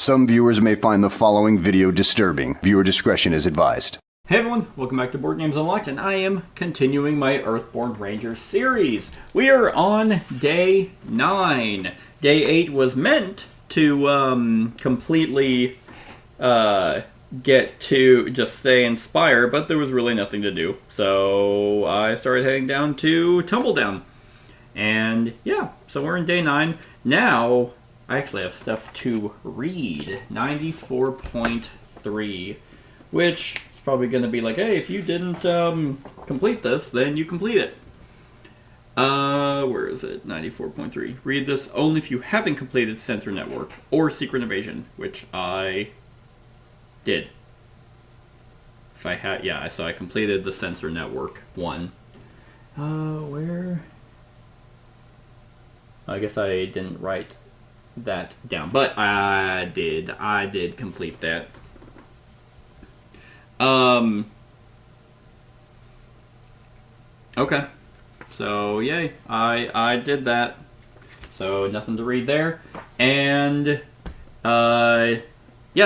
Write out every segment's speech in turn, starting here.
Some viewers may find the following video disturbing. Viewer discretion is advised. Hey everyone, welcome back to Board Games Unlocked, and I am continuing my Earthborne Rangers series. We are on day 9. Day 8 was meant to completely get to just stay inspired, but there was really nothing to do. So I started heading down to Tumbledown. And yeah, so we're in day 9. Now, I actually have stuff to read. 94.3, which is probably going to be like, hey, if you didn't complete this, then you complete it. Where is it? 94.3. Read this only if you haven't completed Sensor Network or Secret Invasion, which I did. If I had, yeah, so I completed the Sensor Network one. Where? I guess I didn't write that down, but I did complete that. Okay, so yay, I did that, so nothing to read there. And yeah,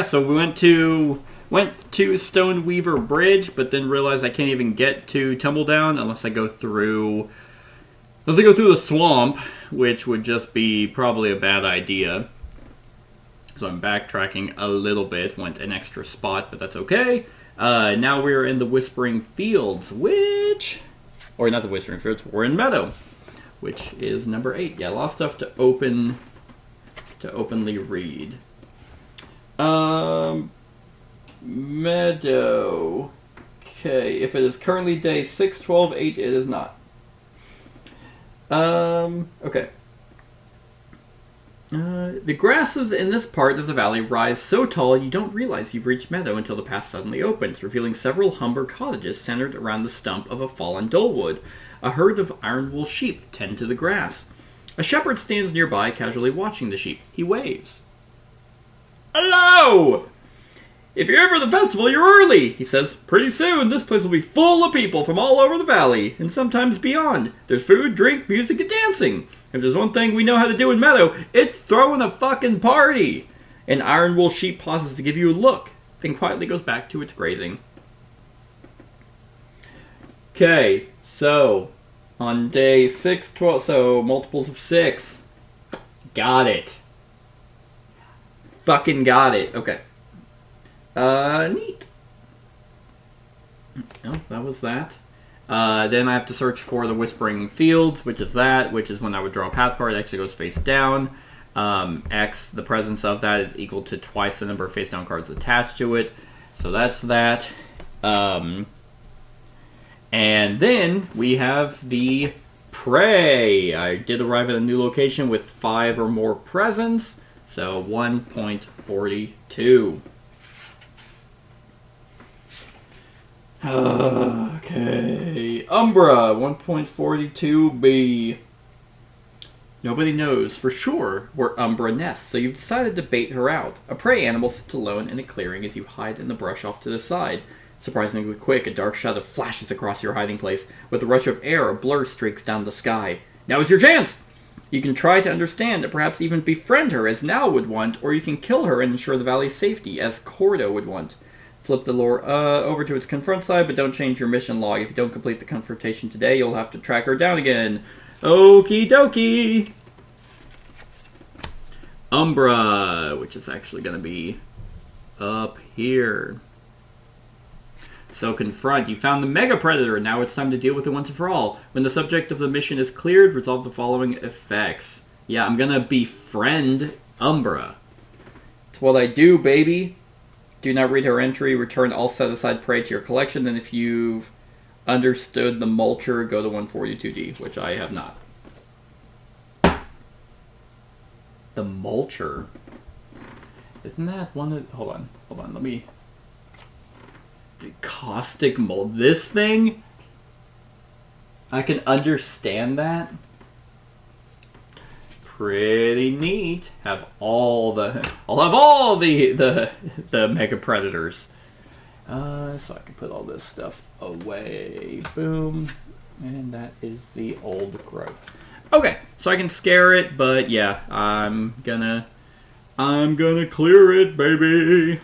so we went to Stoneweaver Bridge, but then realized I can't even get to Tumbledown unless I go through the swamp, which would just be probably a bad idea. So I'm backtracking a little bit, went an extra spot, but that's okay. Now we're in the Whispering Fields, or not the Whispering Fields, we're in Meadow, which is number 8. Yeah, a lot of stuff to openly read. Meadow. Okay, if it is currently day 6, 12, 8, it is not. Okay. The grasses in this part of the valley rise so tall you don't realize you've reached Meadow until the path suddenly opens, revealing several Humber cottages centered around the stump of a fallen Dolewood. A herd of ironwool sheep tend to the grass. A shepherd stands nearby, casually watching the sheep. He waves. Hello! If you're ever at the festival, you're early, he says. Pretty soon, this place will be full of people from all over the valley, and sometimes beyond. There's food, drink, music, and dancing. If there's one thing we know how to do in Meadow, it's throwing a fucking party. An ironwool sheep pauses to give you a look, then quietly goes back to its grazing. Okay, so on day 6, 12, so multiples of 6. Got it. Fucking got it. Okay. Neat. Oh, that was that. Then I have to search for the Whispering Fields, which is when I would draw a path card. It actually goes face down. X, the presence of that is equal to twice the number of face down cards attached to it. So that's that. And then we have the Prey. I did arrive at a new location with 5 or more presents. So 1.42. Okay. Umbra, 1.42b. Nobody knows for sure where Umbra nests, so you've decided to bait her out. A prey animal sits alone in a clearing as you hide in the brush off to the side. Surprisingly quick, a dark shadow flashes across your hiding place. With a rush of air, a blur streaks down the sky. Now is your chance! You can try to understand and perhaps even befriend her, as Now would want, or you can kill her and ensure the valley's safety, as Cordo would want. Flip the lore over to its confront side, but don't change your mission log. If you don't complete the confrontation today, you'll have to track her down again. Okie dokie! Umbra, which is actually going to be up here. So confront. You found the Mega Predator. Now it's time to deal with it once and for all. When the subject of the mission is cleared, resolve the following effects. Yeah, I'm going to befriend Umbra. It's what I do, baby. Do not read her entry. Return all set-aside prey to your collection. Then if you've understood the Mulcher, go to 142D, which I have not. The Mulcher? Isn't that one of... Hold on, let me... The caustic mold. This thing? I can understand that. Pretty neat. I'll have all the Mega Predators. So I can put all this stuff away. Boom. And that is the old growth. Okay, so I can scare it, but yeah, I'm gonna I'm gonna clear it, baby.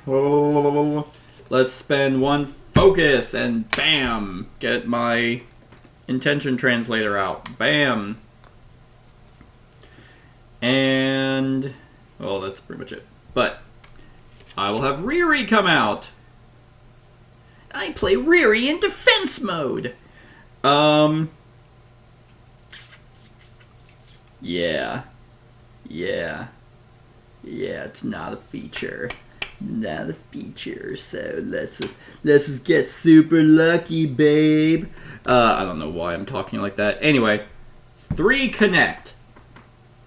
Let's spend 1 focus and bam, get my intention translator out. Bam. And, well, that's pretty much it. But I will have Riri come out. I play Riri in defense mode. Yeah. Yeah, it's not a feature. Not a feature, so let's just get super lucky, babe. I don't know why I'm talking like that. Anyway, 3 connect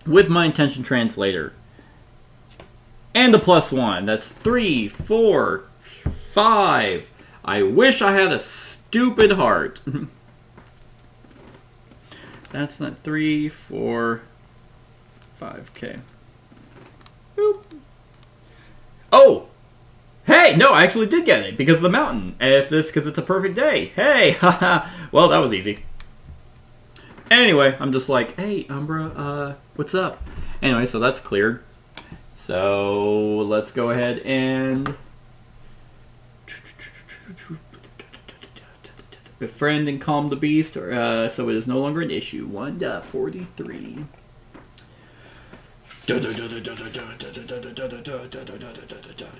with my intention translator. And a +1. That's 3, 4, 5. I wish I had a stupid heart. That's not 3, 4, 5. Boop. Oh! Hey! No, I actually did get it because of the mountain. Because it's a perfect day. Hey! Haha! Well, that was easy. Anyway, I'm just like, hey, Umbra, what's up? Anyway, so that's cleared. So, let's go ahead and befriend and calm the beast, so it is no longer an issue. 1.43.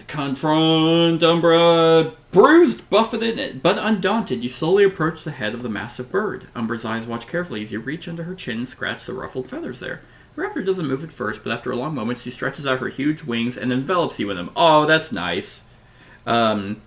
Confront Umbra. Bruised, buffeted, but undaunted, you slowly approach the head of the massive bird. Umbra's eyes watch carefully as you reach under her chin and scratch the ruffled feathers there. The raptor doesn't move at first, but after a long moment, she stretches out her huge wings and envelops you in them. Oh, that's nice. In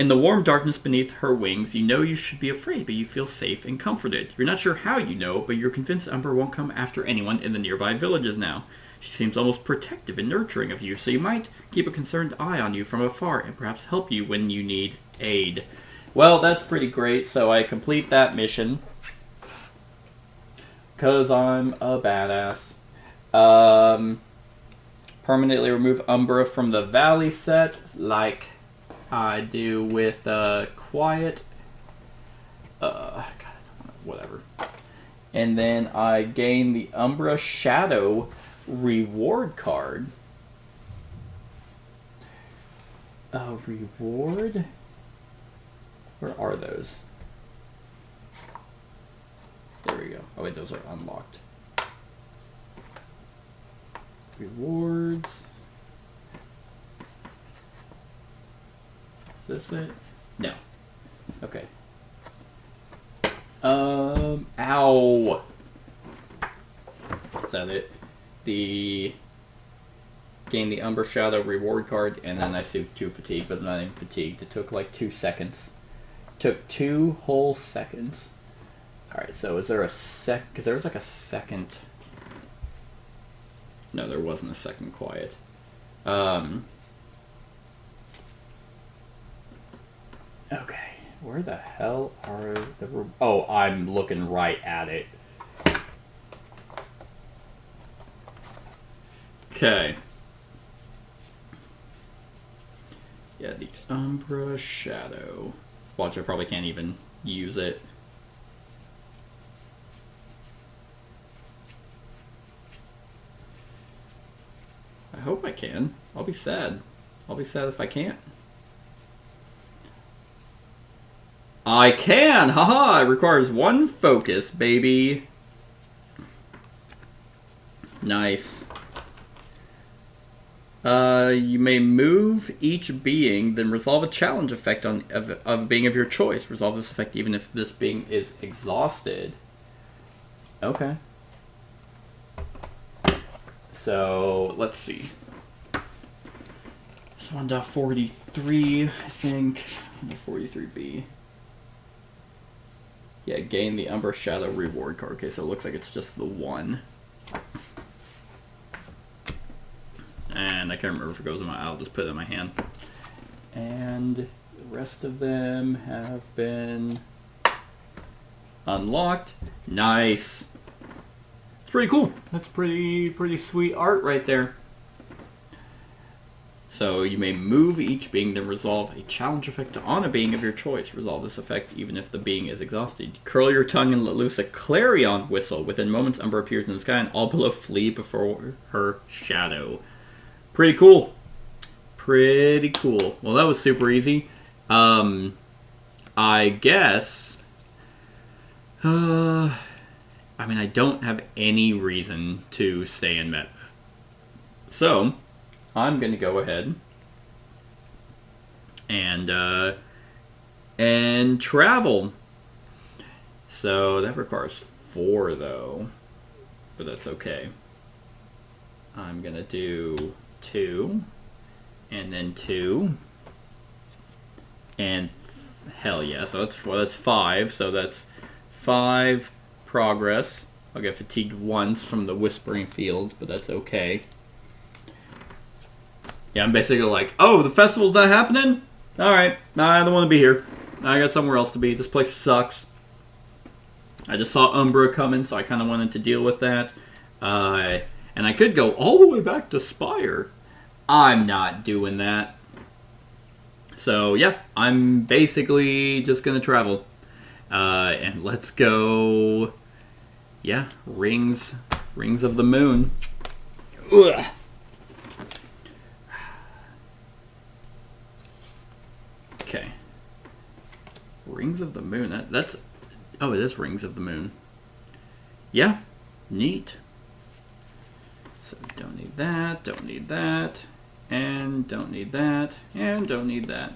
the warm darkness beneath her wings, you know you should be afraid, but you feel safe and comforted. You're not sure how you know, but you're convinced Umbra won't come after anyone in the nearby villages now. She seems almost protective and nurturing of you, so you might keep a concerned eye on you from afar and perhaps help you when you need aid. Well, that's pretty great, so I complete that mission. Because I'm a badass. Permanently remove Umbra from the valley set, like I do with Quiet. God, whatever. And then I gain the Umbra Shadow reward card. Reward? Where are those? There we go. Oh wait, those are unlocked. Rewards. Is this it? No. Okay. Ow! Is that it? Gain the Umbra Shadow reward card, and then I soothe 2 fatigue, but I'm not even fatigued. It took like 2 seconds. Took 2 whole seconds. Alright, so is there a because there was like a second. No, there wasn't a second Quiet. Okay, where the hell are the... Oh, I'm looking right at it. Okay. Yeah, the Umbra Shadow. Watch, I probably can't even use it. I hope I can. I'll be sad. I'll be sad if I can't. I can! Haha! It requires 1 focus, baby. Nice. You may move each being, then resolve a challenge effect of a being of your choice. Resolve this effect even if this being is exhausted. Okay. So, let's see. It's 1.43, I think. 1.43b. Yeah, gain the Umbra Shadow reward card. Okay, so it looks like it's just the 1. And I can't remember if it goes in my... I'll just put it in my hand. And the rest of them have been unlocked. Nice. It's pretty cool. That's pretty sweet art right there. So you may move each being, then resolve a challenge effect on a being of your choice. Resolve this effect even if the being is exhausted. Curl your tongue and let loose a clarion whistle. Within moments, Umbra appears in the sky, and all below flee before her shadow. Pretty cool. Pretty cool. Well, that was super easy. I guess... I mean, I don't have any reason to stay in meta. So... I'm going to go ahead and travel. So that requires 4 though, but that's okay. I'm going to do 2 and then 2 and hell yeah. So that's 4. That's 5. So that's 5 progress. I'll get fatigued once from the Whispering Fields, but that's okay. Yeah, I'm basically like, oh, the festival's not happening? Alright, I don't want to be here. I got somewhere else to be. This place sucks. I just saw Umbra coming, so I kind of wanted to deal with that. And I could go all the way back to Spire. I'm not doing that. So, yeah, I'm basically just going to travel. And let's go... Yeah, Rings of the Moon. Ugh. Okay. Rings of the Moon. That's... Oh, it is Rings of the Moon. Yeah. Neat. So, don't need that, don't need that, and don't need that, and don't need that.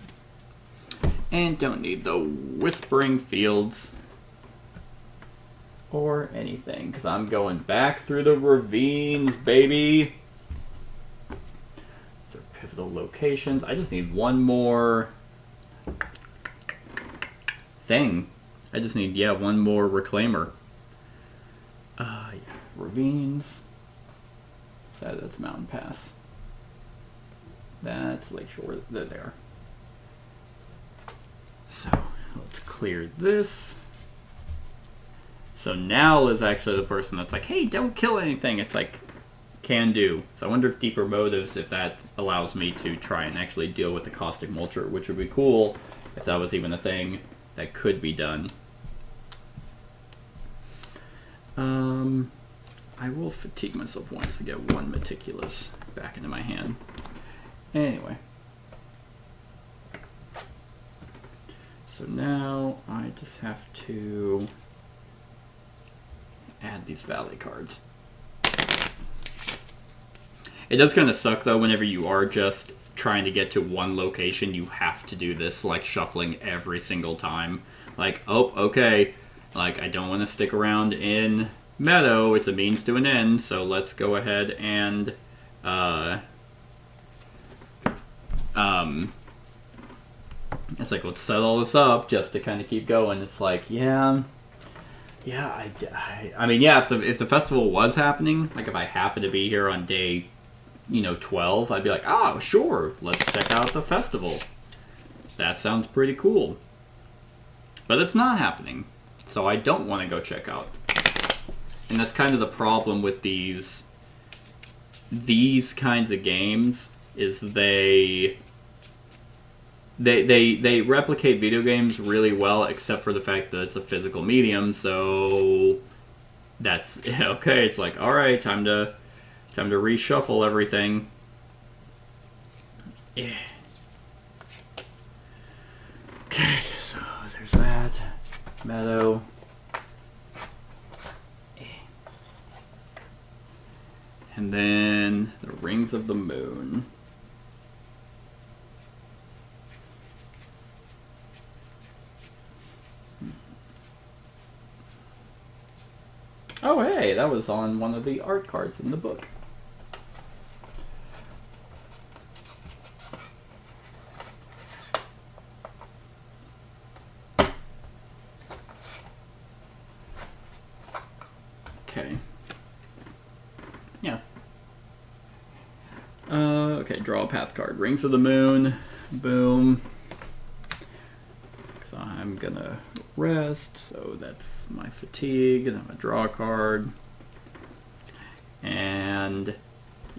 And don't need the Whispering Fields. Or anything, because I'm going back through the ravines, baby. These are pivotal locations. I just need one more... thing. I just need, yeah, one more reclaimer. Yeah, ravines. That's Mountain Pass. That's Lakeshore. They're there. So, let's clear this. So Nal is actually the person that's like, hey, don't kill anything. It's like, can do. So I wonder if Deeper Motives, if that allows me to try and actually deal with the Caustic Mulcher, which would be cool if that was even a thing that could be done. I will fatigue myself once to get one Meticulous back into my hand. Anyway. So now I just have to add these Valley cards. It does kind of suck though whenever you are just trying to get to one location, you have to do this, like, shuffling every single time. Like, oh, okay, like, I don't want to stick around in Meadow, it's a means to an end, so let's go ahead and, it's like, let's set all this up just to kind of keep going. It's like, I mean, yeah, if the festival was happening, like, if I happened to be here on day 12, I'd be like, oh, sure, let's check out the festival. That sounds pretty cool. But it's not happening, so I don't want to go check out. And that's kind of the problem with these kinds of games, is they replicate video games really well, except for the fact that it's a physical medium, so that's okay. It's like, all right, time to reshuffle everything. Yeah. Okay, so there's that. Meadow. And then the Rings of the Moon. Oh, hey, that was on one of the art cards in the book. Okay. Yeah. Okay, draw a path card. Rings of the Moon. Boom. So I'm gonna rest, so that's my fatigue, and I'm gonna draw a card. And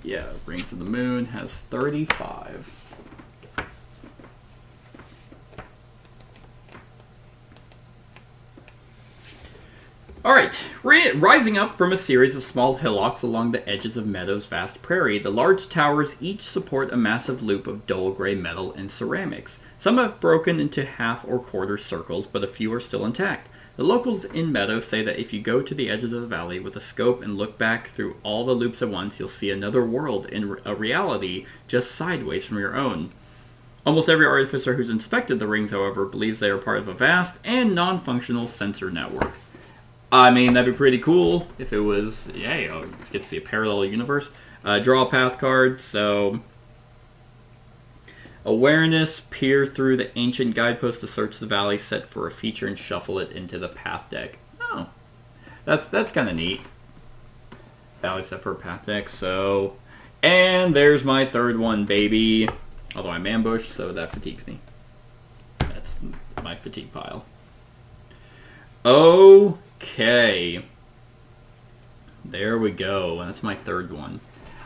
yeah, Rings of the Moon has 35. Alright, rising up from a series of small hillocks along the edges of Meadow's vast prairie, the large towers each support a massive loop of dull gray metal and ceramics. Some have broken into half or quarter circles, but a few are still intact. The locals in Meadow say that if you go to the edges of the valley with a scope and look back through all the loops at once, you'll see another world in a reality just sideways from your own. Almost every artificer who's inspected the rings, however, believes they are part of a vast and non-functional sensor network. I mean, that'd be pretty cool if it was, yeah, you know, you just get to see a parallel universe. Draw a path card, so... Awareness, peer through the ancient guidepost to search the valley, set for a feature, and shuffle it into the path deck. Oh, that's kind of neat. Valley set for a path deck, so... And there's my third one, baby. Although I'm ambushed, so that fatigues me. That's my fatigue pile. Okay. There we go. And that's my third one.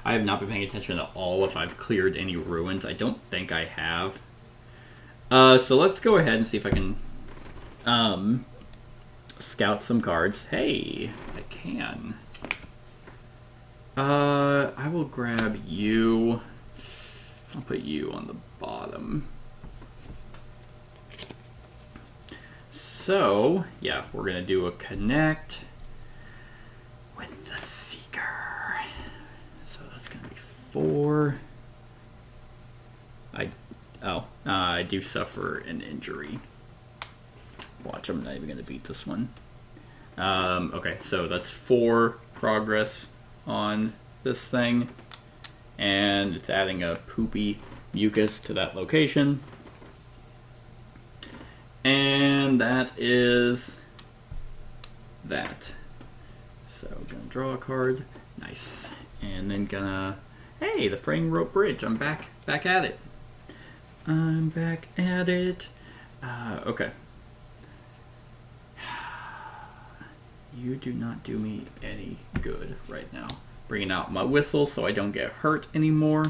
I have not been paying attention at all if I've cleared any ruins. I don't think I have. So let's go ahead and see if I can scout some cards. Hey, I can. I will grab you. I'll put you on the bottom. So, yeah, we're going to do a connect with the Seeker. So that's going to be 4. I do suffer an injury. Watch, I'm not even going to beat this one. Okay, so that's 4 progress on this thing. And it's adding a poopy mucus to that location. And that is that. So gonna draw a card. Nice. And then gonna... Hey, the fraying rope bridge. I'm back at it. I'm back at it. Okay. You do not do me any good right now. Bringing out my whistle so I don't get hurt anymore.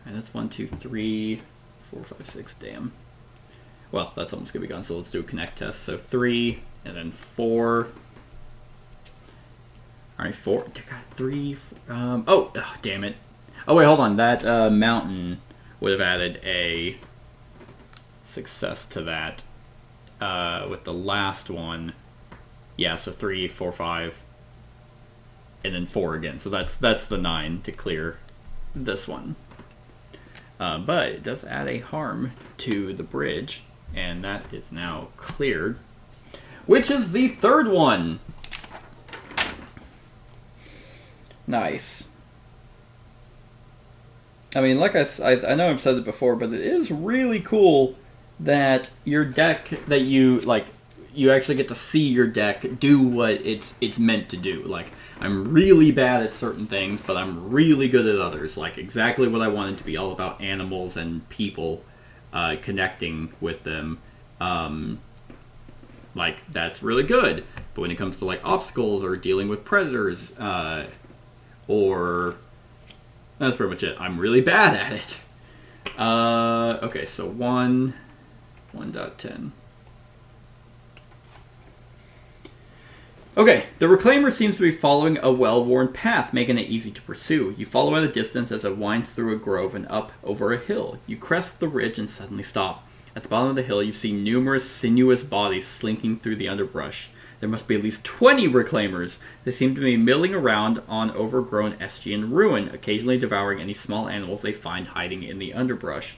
And that's 1, 2, 3, 4, 5, 6. Damn. Well, that's almost gonna be gone. So let's do a connect test. So 3 and then 4. All right, 4. God, 3. Oh, damn it. Oh wait, hold on. That mountain would have added a success to that. With the last one, yeah, so 3, 4, 5, and then 4 again. So that's the 9 to clear this one. But it does add a harm to the bridge, and that is now cleared, which is the third one. Nice. I mean, like I know I've said it before, but it is really cool that your deck, that you actually get to see your deck do what it's meant to do. Like, I'm really bad at certain things, but I'm really good at others. Like, exactly what I wanted to be, all about animals and people, connecting with them. Like, that's really good. But when it comes to, like, obstacles or dealing with predators, or... That's pretty much it. I'm really bad at it. Okay, so 1.10. Okay, the Reclaimer seems to be following a well-worn path, making it easy to pursue. You follow at a distance as it winds through a grove and up over a hill. You crest the ridge and suddenly stop. At the bottom of the hill, you see numerous sinuous bodies slinking through the underbrush. There must be at least 20 Reclaimers. They seem to be milling around on overgrown Estian ruin, occasionally devouring any small animals they find hiding in the underbrush.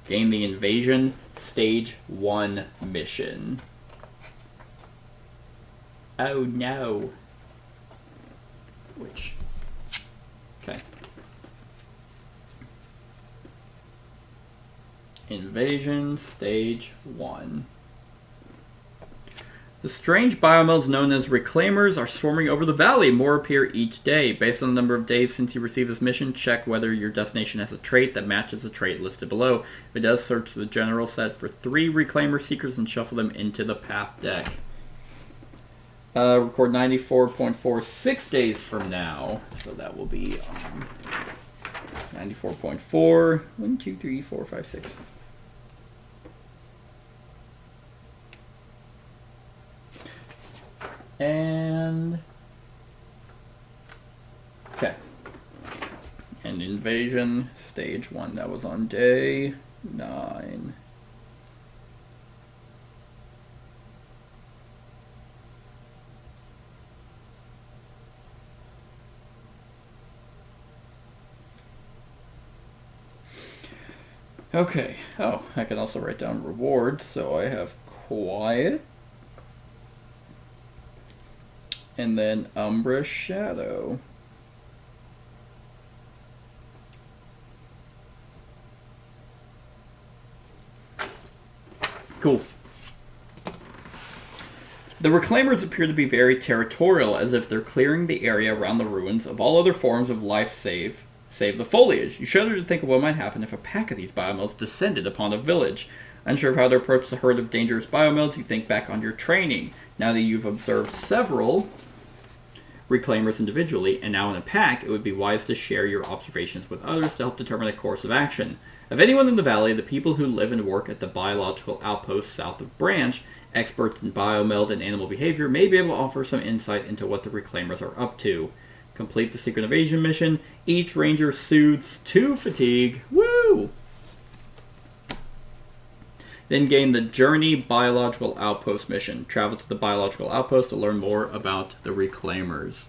Gain the Invasion Stage 1 mission. Oh no. Which? Okay. Invasion Stage 1. The strange biomodes known as Reclaimers are swarming over the valley. More appear each day. Based on the number of days since you received this mission, check whether your destination has a trait that matches the trait listed below. If it does, search the general set for 3 Reclaimer Seekers and shuffle them into the path deck. Record 94.4 6 days from now. So that will be 94.4. 1, 2, 3, 4, 5, 6. And okay. And invasion stage 1. That was on day 9. Okay. Oh, I can also write down rewards. So I have quiet. And then Umbra Shadow. Cool. The Reclaimers appear to be very territorial, as if they're clearing the area around the ruins of all other forms of life save the foliage. You shudder to think of what might happen if a pack of these biomelds descended upon a village. Unsure of how to approach the herd of dangerous biomelds, you think back on your training. Now that you've observed several Reclaimers individually, and now in a pack, it would be wise to share your observations with others to help determine a course of action. Of anyone in the valley, the people who live and work at the biological outpost south of Branch, experts in biomeld and animal behavior, may be able to offer some insight into what the Reclaimers are up to. Complete the secret invasion mission. Each ranger soothes 2 fatigue. Woo! Then gain the Journey Biological Outpost mission. Travel to the Biological Outpost to learn more about the Reclaimers.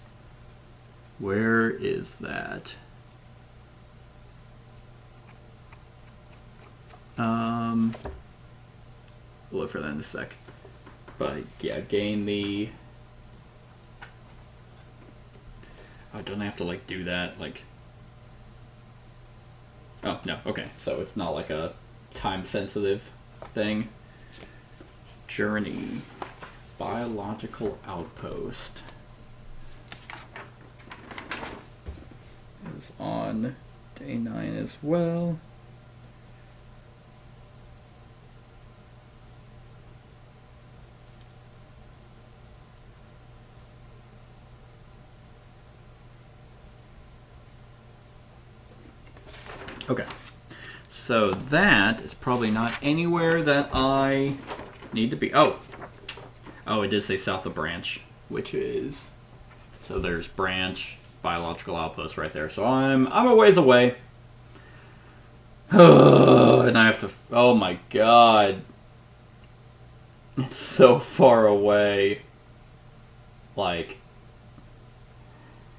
Where is that? We'll look for that in a sec. But yeah, gain the... Oh, don't I have to like do that? Like... Oh, no, okay. So it's not like a time-sensitive thing. Journey. Biological Outpost. Is on day 9 as well. Okay, so that is probably not anywhere that I need to be. Oh, it did say south of Branch, which is, so there's Branch, Biological Outpost right there. So I'm a ways away. And I have to, oh my god. It's so far away. Like,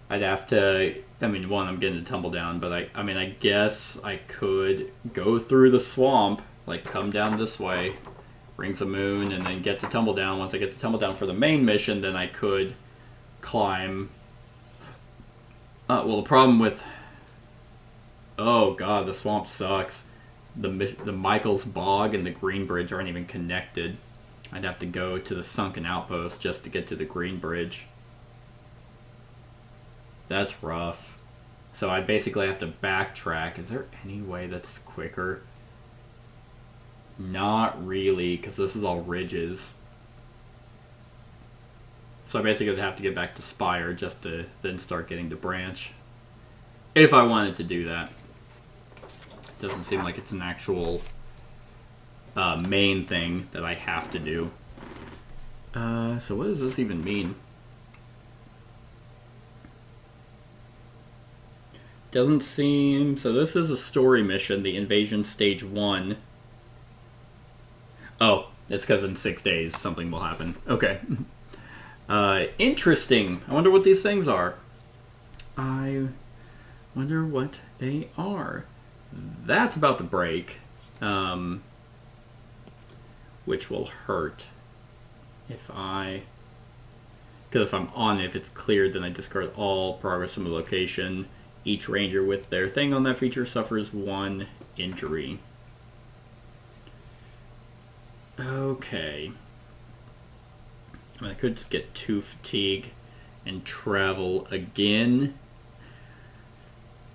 I'd have to, I mean, one, I'm getting to tumble down, but I guess I could go through the swamp, like come down this way, Rings of Moon, and then get to Tumble Down. Once I get to Tumble Down for the main mission, then I could climb. Well, the problem with, oh god, the swamp sucks. The Michael's Bog and the Green Bridge aren't even connected. I'd have to go to the Sunken Outpost just to get to the Green Bridge. That's rough. So I basically have to backtrack. Is there any way that's quicker? Not really, because this is all ridges. So I basically would have to get back to Spire just to then start getting to Branch. If I wanted to do that. Doesn't seem like it's an actual main thing that I have to do. So what does this even mean? Doesn't seem... So this is a story mission, the Invasion Stage 1. Oh, it's because in 6 days something will happen. Okay. Interesting. I wonder what these things are. I wonder what they are. That's about to break. Which will hurt. If I... Because if I'm on it, if it's cleared, then I discard all progress from the location. Each ranger with their thing on that feature suffers 1 injury. Okay. I mean, I could just get 2 fatigue and travel again,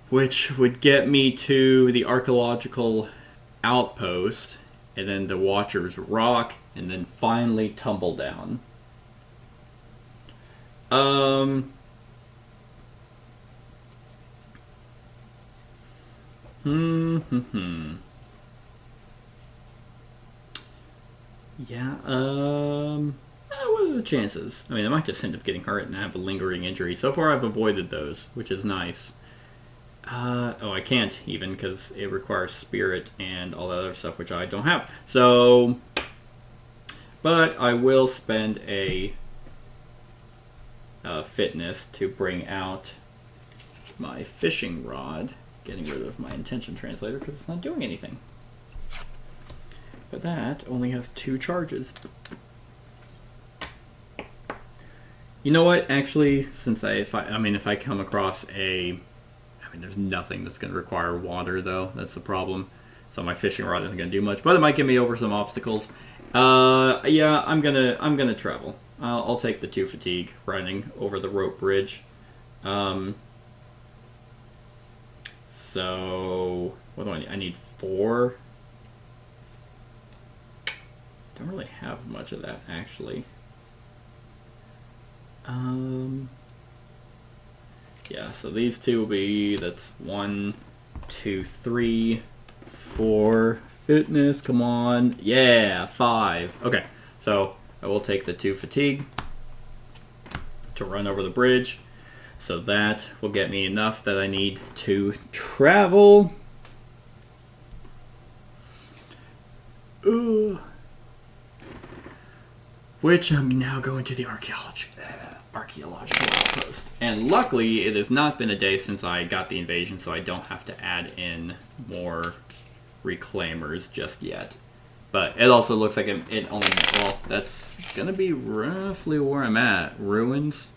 which would get me to the archaeological outpost, and then the Watcher's Rock, and then finally Tumble Down. Um. Yeah. What are the chances? I mean, I might just end up getting hurt and have a lingering injury. So far, I've avoided those, which is nice. Oh, I can't even because it requires spirit and all that other stuff, which I don't have. So, but I will spend a fitness to bring out my fishing rod, getting rid of my intention translator because it's not doing anything. But that only has 2 charges. You know what? Actually, since if I come across there's nothing that's going to require water though. That's the problem. So my fishing rod isn't going to do much, but it might get me over some obstacles. Yeah, I'm gonna travel. I'll take the 2 fatigue running over the rope bridge. So what do I need? I need 4. Don't really have much of that actually. Yeah, so these 2 will be, that's 1, 2, 3, 4. Fitness, come on. Yeah, 5. Okay, so I will take the 2 fatigue to run over the bridge. So that will get me enough that I need to travel. Ugh. Which I'm now going to the archaeological outpost. And luckily, it has not been a day since I got the invasion, so I don't have to add in more reclaimers just yet. But it also looks like it only... Well, that's going to be roughly where I'm at. Ruins.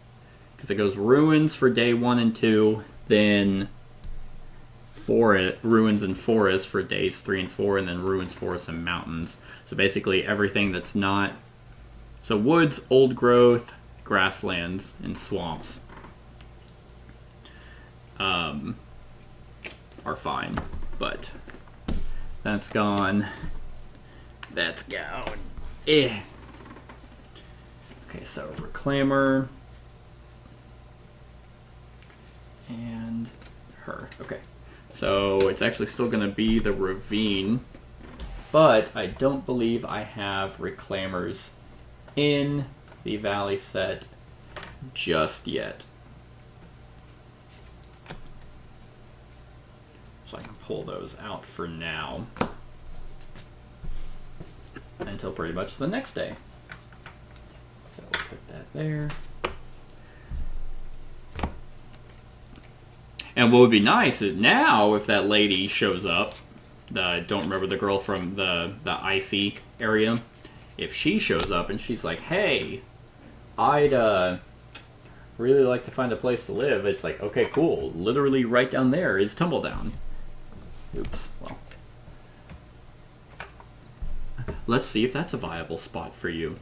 Because it goes ruins for day 1 and 2, then ruins and forest for days 3 and 4, and then ruins, forests, and mountains. So basically everything that's not... So woods, old growth, grasslands, and swamps are fine. But that's gone. That's gone. Eh. Okay, so reclaimer. And her. Okay. So it's actually still going to be the ravine. But I don't believe I have reclaimers in the valley set just yet. So I can pull those out for now. Until pretty much the next day. So we'll put that there. And what would be nice is now if that lady shows up, don't remember the girl from the icy area, if she shows up and she's like, hey, I'd really like to find a place to live, it's like, okay, cool. Literally right down there is Tumbledown. Oops, well. Let's see if that's a viable spot for you.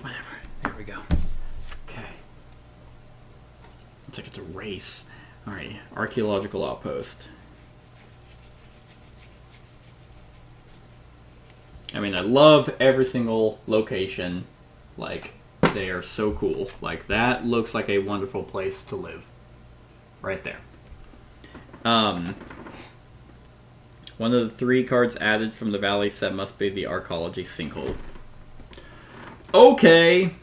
Whatever. There we go. Okay. It's like it's a race. Alright, archaeological outpost. I mean, I love every single location. Like, they are so cool. Like, that looks like a wonderful place to live. Right there. One of the 3 cards added from the Valley set must be the Archaeology Sinkhole. Okay!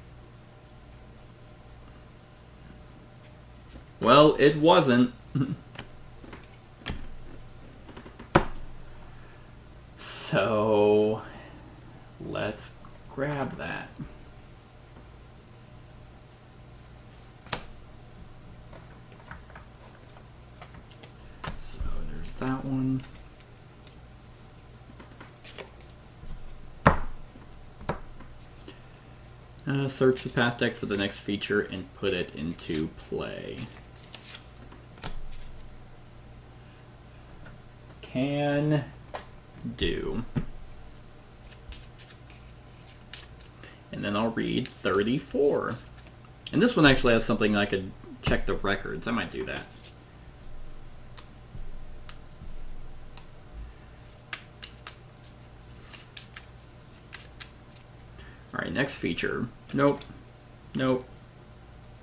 Well, it wasn't. So, let's grab that. So, there's that one. Search the path deck for the next feature and put it into play. Can do. And then I'll read 34. And this one actually has something I could check the records. I might do that. Alright, next feature. Nope. Nope.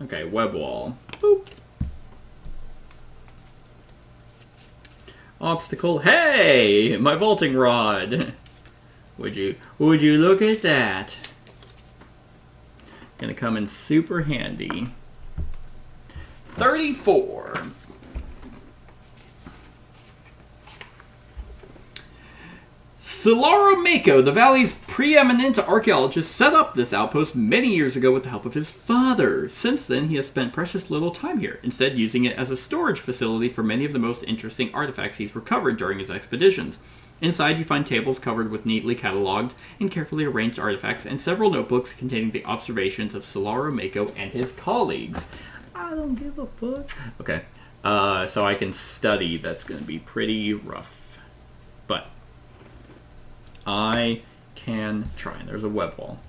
Okay, web wall. Boop. Obstacle. Hey! My vaulting rod! Would you look at that? Gonna come in super handy. 34. Solara Mako, the valley's preeminent archaeologist, set up this outpost many years ago with the help of his father. Since then, he has spent precious little time here, instead using it as a storage facility for many of the most interesting artifacts he's recovered during his expeditions. Inside, you find tables covered with neatly cataloged and carefully arranged artifacts and several notebooks containing the observations of Solara Mako and his colleagues. I don't give a fuck. Okay, so I can study. That's going to be pretty rough. But I can try. There's a web wall.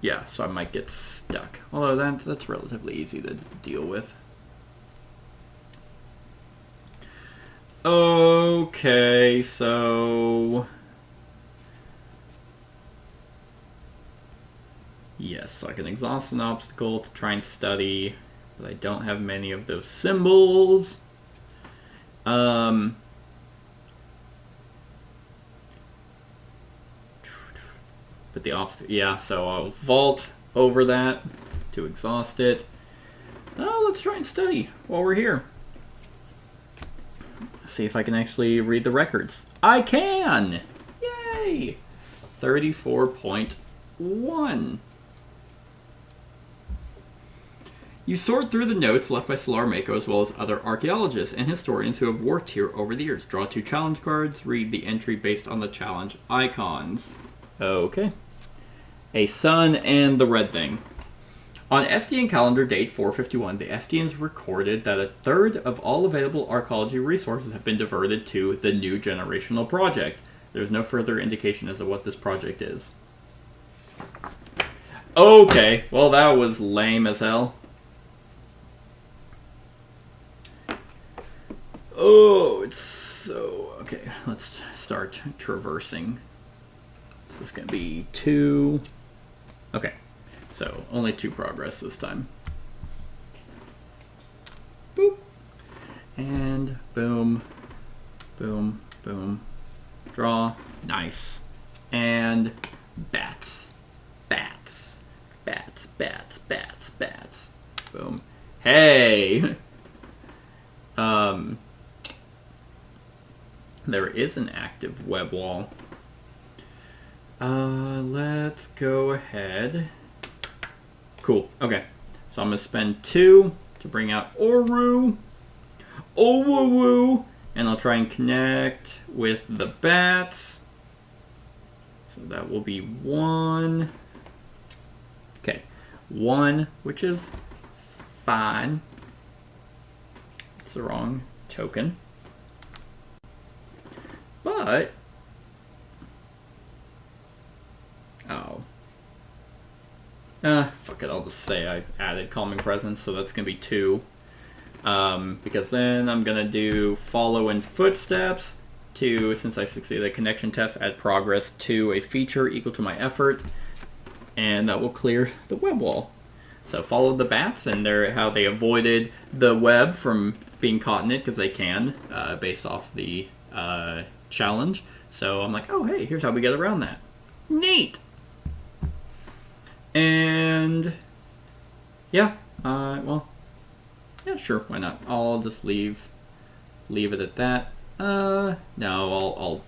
Yeah, so I might get stuck. Although that's relatively easy to deal with. Okay, so... Yes, so I can exhaust an obstacle to try and study, but I don't have many of those symbols. But the obstacle, yeah, so I'll vault over that to exhaust it. Oh, let's try and study while we're here. See if I can actually read the records. I can! Yay! 34.1. You sort through the notes left by Solara Mako as well as other archaeologists and historians who have worked here over the years. Draw 2 challenge cards, read the entry based on the challenge icons. Okay. A sun and the red thing. On Estian calendar date 451, the Estians recorded that 1/3 of all available archaeology resources have been diverted to the New Generational Project. There's no further indication as to what this project is. Okay, well that was lame as hell. Oh, it's so... Okay, let's start traversing. This is going to be 2... Okay. So, only 2 progress this time. Boop. And boom. Boom. Boom. Draw. Nice. And bats. Bats. Bats. Bats. Bats. Bats. Boom. Hey! There is an active web wall. Let's go ahead... Cool. Okay. So I'm going to spend 2 to bring out Oru. Owoo. And I'll try and connect with the bats. So that will be 1. Okay. 1, which is fine. It's the wrong token. But... Oh. Fuck it, I'll just say I added Calming Presence, so that's going to be 2. Because then I'm going to do Follow in Footsteps to, since I succeeded the connection test, add progress to a feature equal to my effort, and that will clear the web wall. So follow the bats, and how they avoided the web from being caught in it, because they can, based off the challenge. So I'm like, oh hey, here's how we get around that. Neat! And yeah, well, yeah, sure, why not? I'll just leave it at that. No, I'll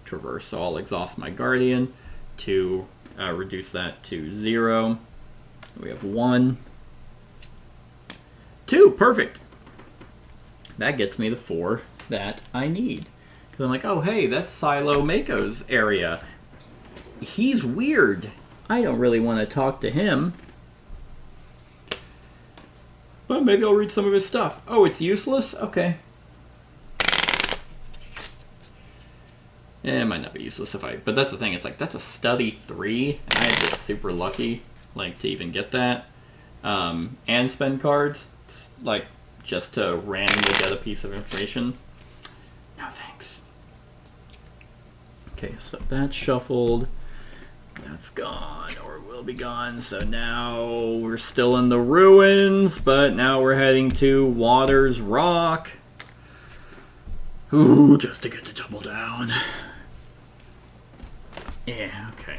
traverse, so I'll exhaust my Guardian to reduce that to 0. We have 1, 2, perfect. That gets me the 4 that I need. Because I'm like, oh hey, that's Silo Mako's area. He's weird. I don't really want to talk to him. But maybe I'll read some of his stuff. Oh, it's useless? Okay. It might not be useless if but that's the thing, it's like, that's a study 3, and I had just super lucky, like, to even get that. And spend cards, like, just to randomly get a piece of information. No thanks. Okay, so that's shuffled. That's gone, or will be gone. So now we're still in the ruins, but now we're heading to Waters Rock. Ooh, just to get to Tumble Down. Yeah, okay.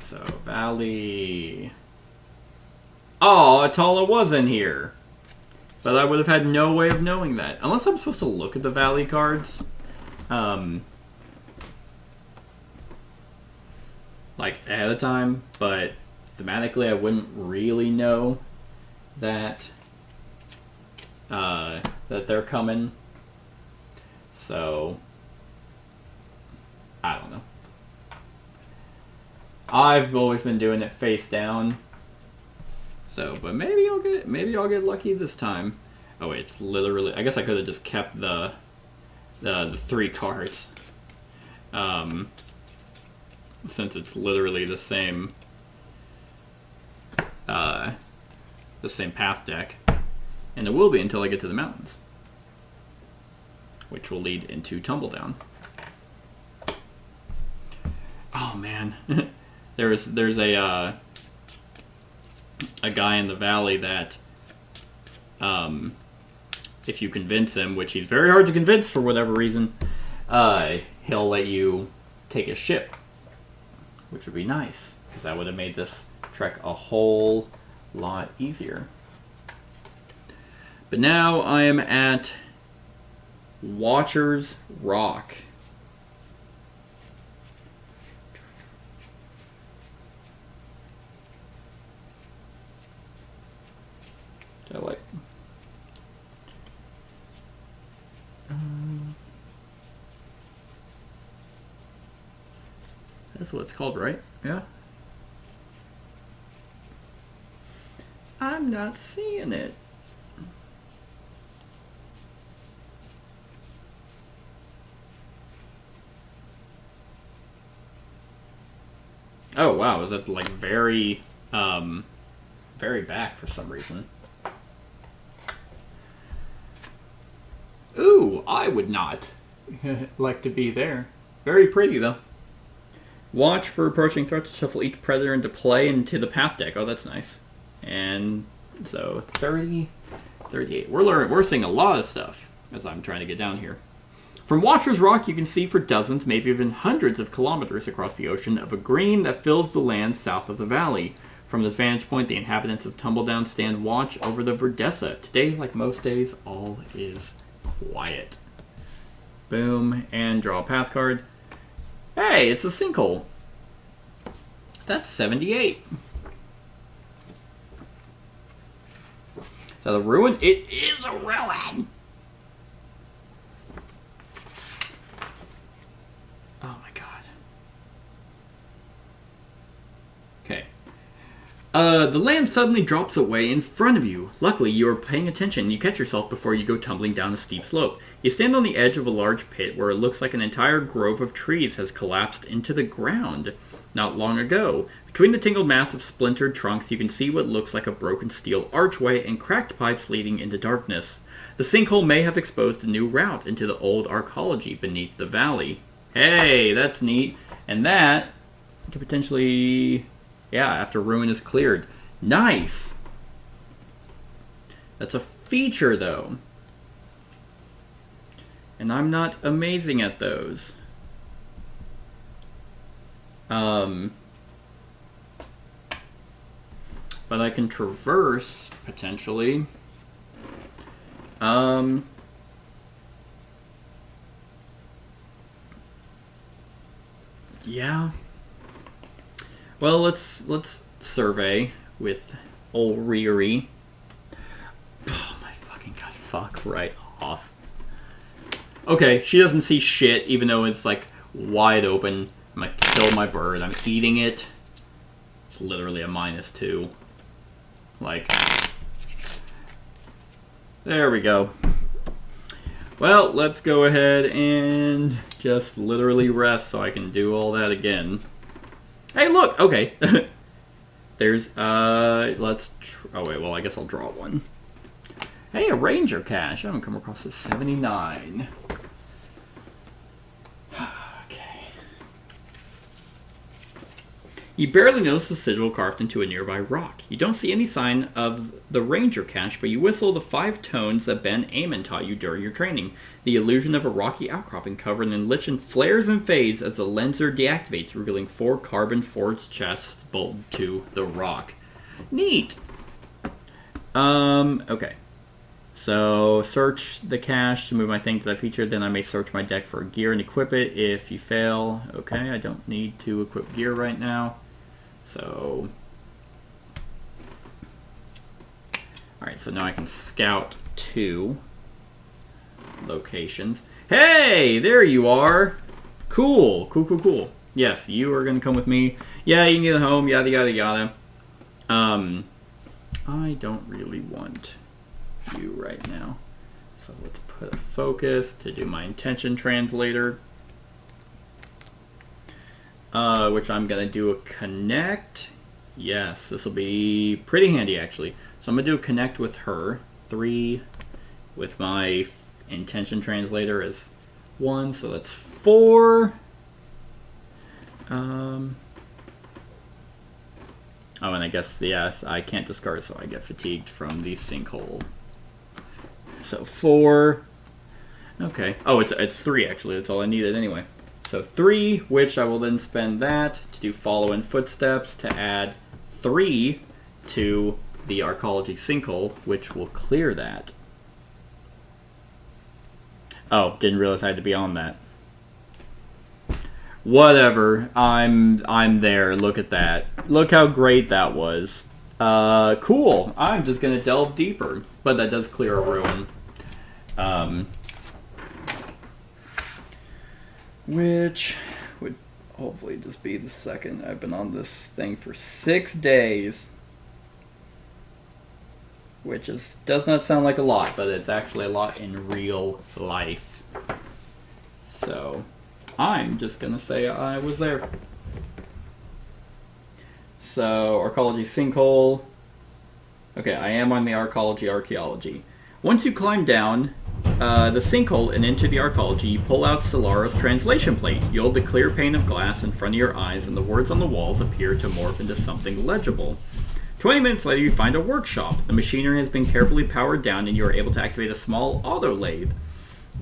So, Valley. Oh, Atala was in here. But I would have had no way of knowing that. Unless I'm supposed to look at the Valley cards. Like, ahead of time. But, thematically, I wouldn't really know that that they're coming. So, I don't know. I've always been doing it face down. So, but maybe I'll get lucky this time. Oh wait, it's literally. I guess I could have just kept the 3 cards. Since it's literally the same path deck, and it will be until I get to the mountains, which will lead into Tumbledown. Oh man, there's a guy in the valley that, if you convince him, which he's very hard to convince for whatever reason, he'll let you take a ship, which would be nice because that would have made this trek a whole lot easier. But now I am at Watchers Rock. I like. That's what it's called, right? Yeah. I'm not seeing it. Oh wow, is that like very back for some reason? Ooh, I would not like to be there. Very pretty though. Watch for approaching threats to shuffle each predator into play into the path deck. Oh, that's nice. And so 30, 38. We're seeing a lot of stuff as I'm trying to get down here. From Watcher's Rock, you can see for dozens, maybe even hundreds of kilometers across the ocean of a green that fills the land south of the valley. From this vantage point, the inhabitants of Tumbledown stand watch over the Verdessa. Today, like most days, all is quiet. Boom, and draw a path card. Hey, it's a sinkhole. That's 78. Is that a ruin? It is a ruin! Oh my god. Okay. The land suddenly drops away in front of you. Luckily, you are paying attention. You catch yourself before you go tumbling down a steep slope. You stand on the edge of a large pit where it looks like an entire grove of trees has collapsed into the ground not long ago. Between the tangled mass of splintered trunks, you can see what looks like a broken steel archway and cracked pipes leading into darkness. The sinkhole may have exposed a new route into the old arcology beneath the valley. Hey, that's neat. And that could potentially... yeah, after ruin is cleared. Nice! That's a feature, though. And I'm not amazing at those. But I can traverse, potentially. Yeah. Well, let's survey with old Riri. Oh my fucking god, fuck right off. Okay, she doesn't see shit, even though it's like wide open. I'm gonna kill my bird. I'm eating it. It's literally a -2. Like, there we go. Well, let's go ahead and just literally rest so I can do all that again. Hey, look! Okay. There's, oh wait, well, I guess I'll draw one. Hey, a Ranger cache. I haven't come across this. 79. Okay. You barely notice the sigil carved into a nearby rock. You don't see any sign of the ranger cache, but you whistle the 5 tones that Ben Amon taught you during your training. The illusion of a rocky outcropping covered in lichen flares and fades as the lenser deactivates, revealing 4 carbon-forged chests bolted to the rock. Neat! Okay. So, search the cache to move my thing to that feature. Then I may search my deck for gear and equip it. If you fail, okay, I don't need to equip gear right now. So, alright, so now I can scout 2 locations. Hey, there you are. Cool. Yes, you are going to come with me. Yeah, you can get home, yada, yada, yada. I don't really want you right now. So let's put a focus to do my intention translator. Which I'm going to do a connect. Yes, this will be pretty handy actually. So I'm going to do a connect with her. 3 with my intention translator is 1, so that's 4. Oh, and I guess, yes, I can't discard, so I get fatigued from the sinkhole. So 4. Okay. Oh, it's 3 actually. That's all I needed anyway. So 3, which I will then spend that to do follow in footsteps to add 3 to the arcology sinkhole, which will clear that. Oh, didn't realize I had to be on that. Whatever. I'm there. Look at that. Look how great that was. Cool. I'm just gonna delve deeper, but that does clear a ruin. Which would hopefully just be the second. I've been on this thing for 6 days. Which does not sound like a lot, but it's actually a lot in real life. So, I'm just going to say I was there. So, arcology sinkhole. Okay, I am on the arcology archaeology. Once you climb down the sinkhole and into the arcology, you pull out Solara's translation plate. You hold the clear pane of glass in front of your eyes, and the words on the walls appear to morph into something legible. 20 minutes later, you find a workshop. The machinery has been carefully powered down, and you are able to activate a small auto-lathe.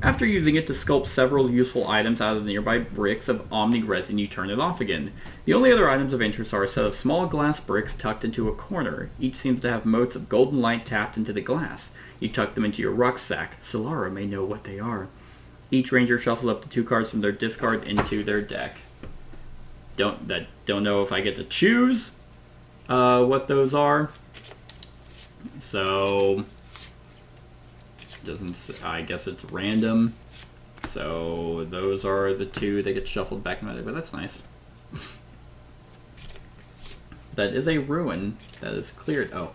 After using it to sculpt several useful items out of the nearby bricks of omni resin, you turn it off again. The only other items of interest are a set of small glass bricks tucked into a corner. Each seems to have motes of golden light tapped into the glass. You tuck them into your rucksack. Solara may know what they are. Each ranger shuffles up to 2 cards from their discard into their deck. Don't know if I get to choose what those are. So I guess it's random. So those are the 2 that get shuffled back in my deck, but that's nice. That is a ruin that is cleared. Oh.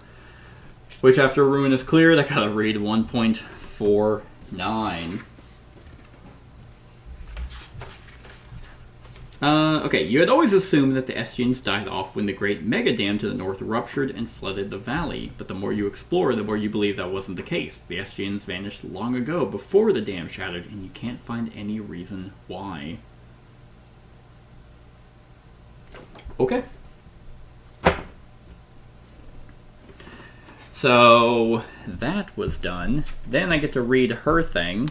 Which after a ruin is cleared, I gotta read 1.49. Okay, you had always assumed that the Estians died off when the great mega dam to the north ruptured and flooded the valley, but the more you explore, the more you believe that wasn't the case. The Estians vanished long ago, before the dam shattered, and you can't find any reason why. Okay. So, that was done. Then I get to read her thing,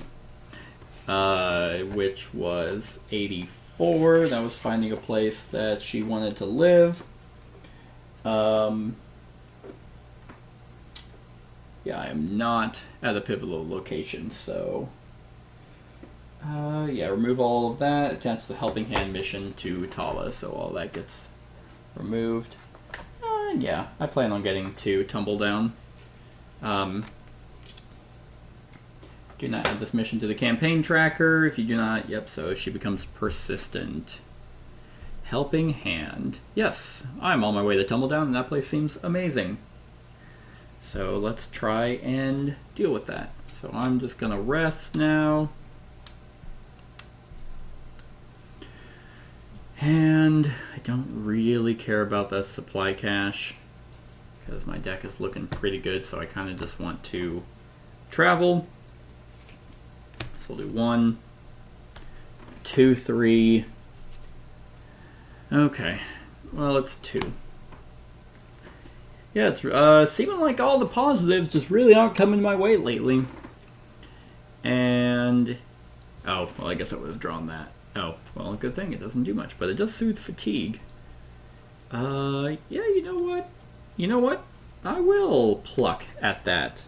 which was 84. That was finding a place that she wanted to live. Yeah, I am not at a pivotal location, so... yeah, remove all of that. Attach the Helping Hand mission to Tala, so all that gets removed. Yeah, I plan on getting to Tumbledown. Do not add this mission to the campaign tracker. If you do not, yep, so she becomes persistent. Helping Hand. Yes, I'm on my way to Tumbledown, and that place seems amazing. So let's try and deal with that. So I'm just going to rest now. And I don't really care about that supply cache, because my deck is looking pretty good, so I kind of just want to travel. So we'll do 1, 2, 3. Okay. Well, it's 2. Yeah, it's seeming like all the positives just really aren't coming my way lately. And... oh, well, I guess I would have drawn that. Oh, well, good thing it doesn't do much, but it does soothe fatigue. Yeah, you know what? You know what? I will pluck at that.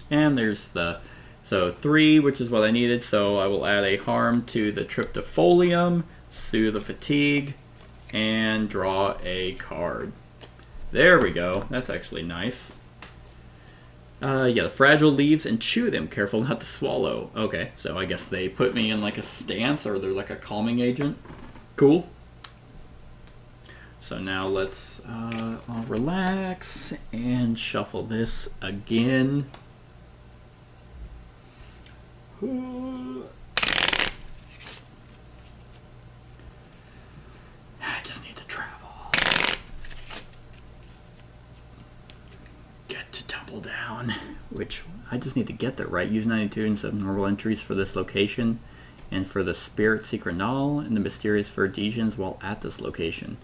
And there's the... so 3, which is what I needed, so I will add a harm to the tryptophilia, soothe the fatigue, and draw a card. There we go. That's actually nice. Yeah, the fragile leaves and chew them. Careful not to swallow. Okay, so I guess they put me in like a stance, or they're like a calming agent. Cool. So now let's I'll relax and shuffle this again. I just need to travel. Get to Tumble Down, which I just need to get there, right? Use 92 and 7 normal entries for this location, and for the Spirit Secret Null and the Mysterious Verdesians while at this location.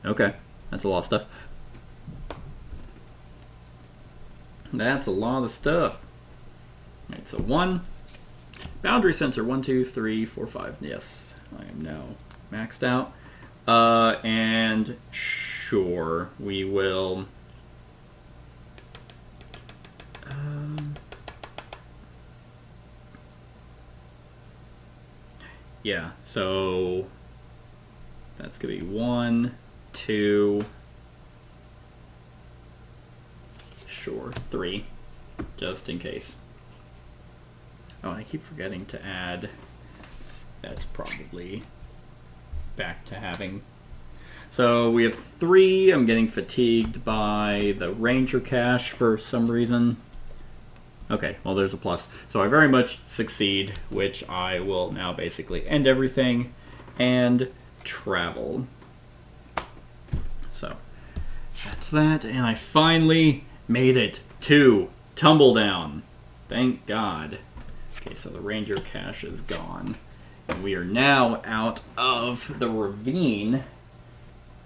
Okay, that's a lot of stuff. That's a lot of stuff. Alright, so 1. Boundary sensor 1, 2, 3, 4, 5. Yes, I am now maxed out. And sure, we will. Yeah, so that's gonna be 1, 2, sure, 3, just in case. Oh, and I keep forgetting to add. That's probably back to having. So we have 3. I'm getting fatigued by the Ranger cache for some reason. Okay, well there's a plus. So I very much succeed, which I will now basically end everything and travel. So that's that, and I finally made it to Tumble Down. Thank God. Okay, so the Ranger cache is gone. And we are now out of the ravine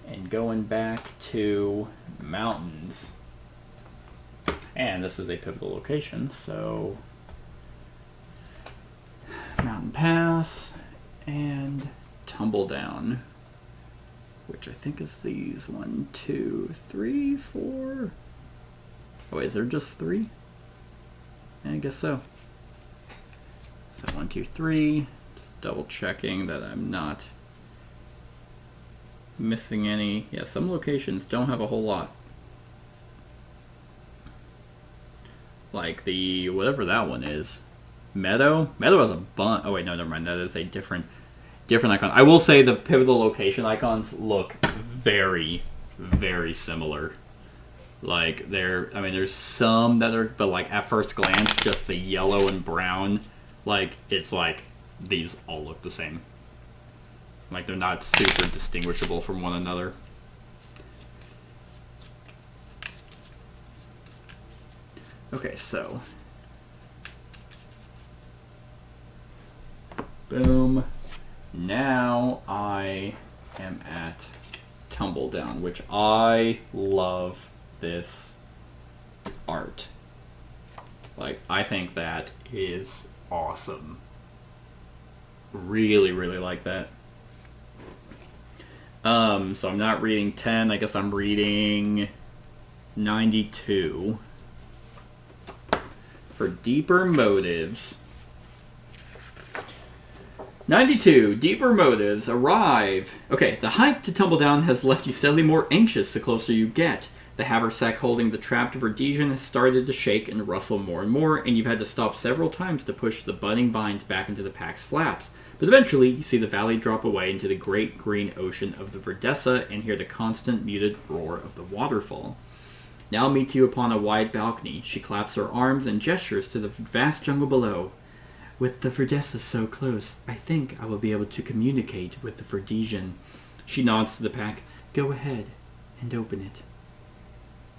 and going back to mountains. And this is a pivotal location, so Mountain Pass and Tumble Down, which I think is these 1, 2, 3, 4. Oh, wait, is there just 3? I guess so. So 1, 2, 3. Just double checking that I'm not missing any. Yeah, some locations don't have a whole lot. Like the, whatever that one is. Meadow? Meadow has a bunch. Oh wait, no, never mind. That is a different icon. I will say the pivotal location icons look very, very similar. Like there's some that are, but like at first glance, just the yellow and brown, like it's like these all look the same. Like they're not super distinguishable from one another. Okay, so boom. Now I am at Tumble Down, which I love this art. Like, I think that is awesome. Really, really like that. So I'm not reading 10, I guess I'm reading 92. For deeper motives. 92. Deeper motives arrive. Okay, the hike to Tumble Down has left you steadily more anxious the closer you get. The haversack holding the trapped Verdesian has started to shake and rustle more and more, and you've had to stop several times to push the budding vines back into the pack's flaps. But eventually, you see the valley drop away into the great green ocean of the Verdessa and hear the constant muted roar of the waterfall. Now meets you upon a wide balcony. She claps her arms and gestures to the vast jungle below. With the Verdessa so close, I think I will be able to communicate with the Verdesian. She nods to the pack. Go ahead and open it.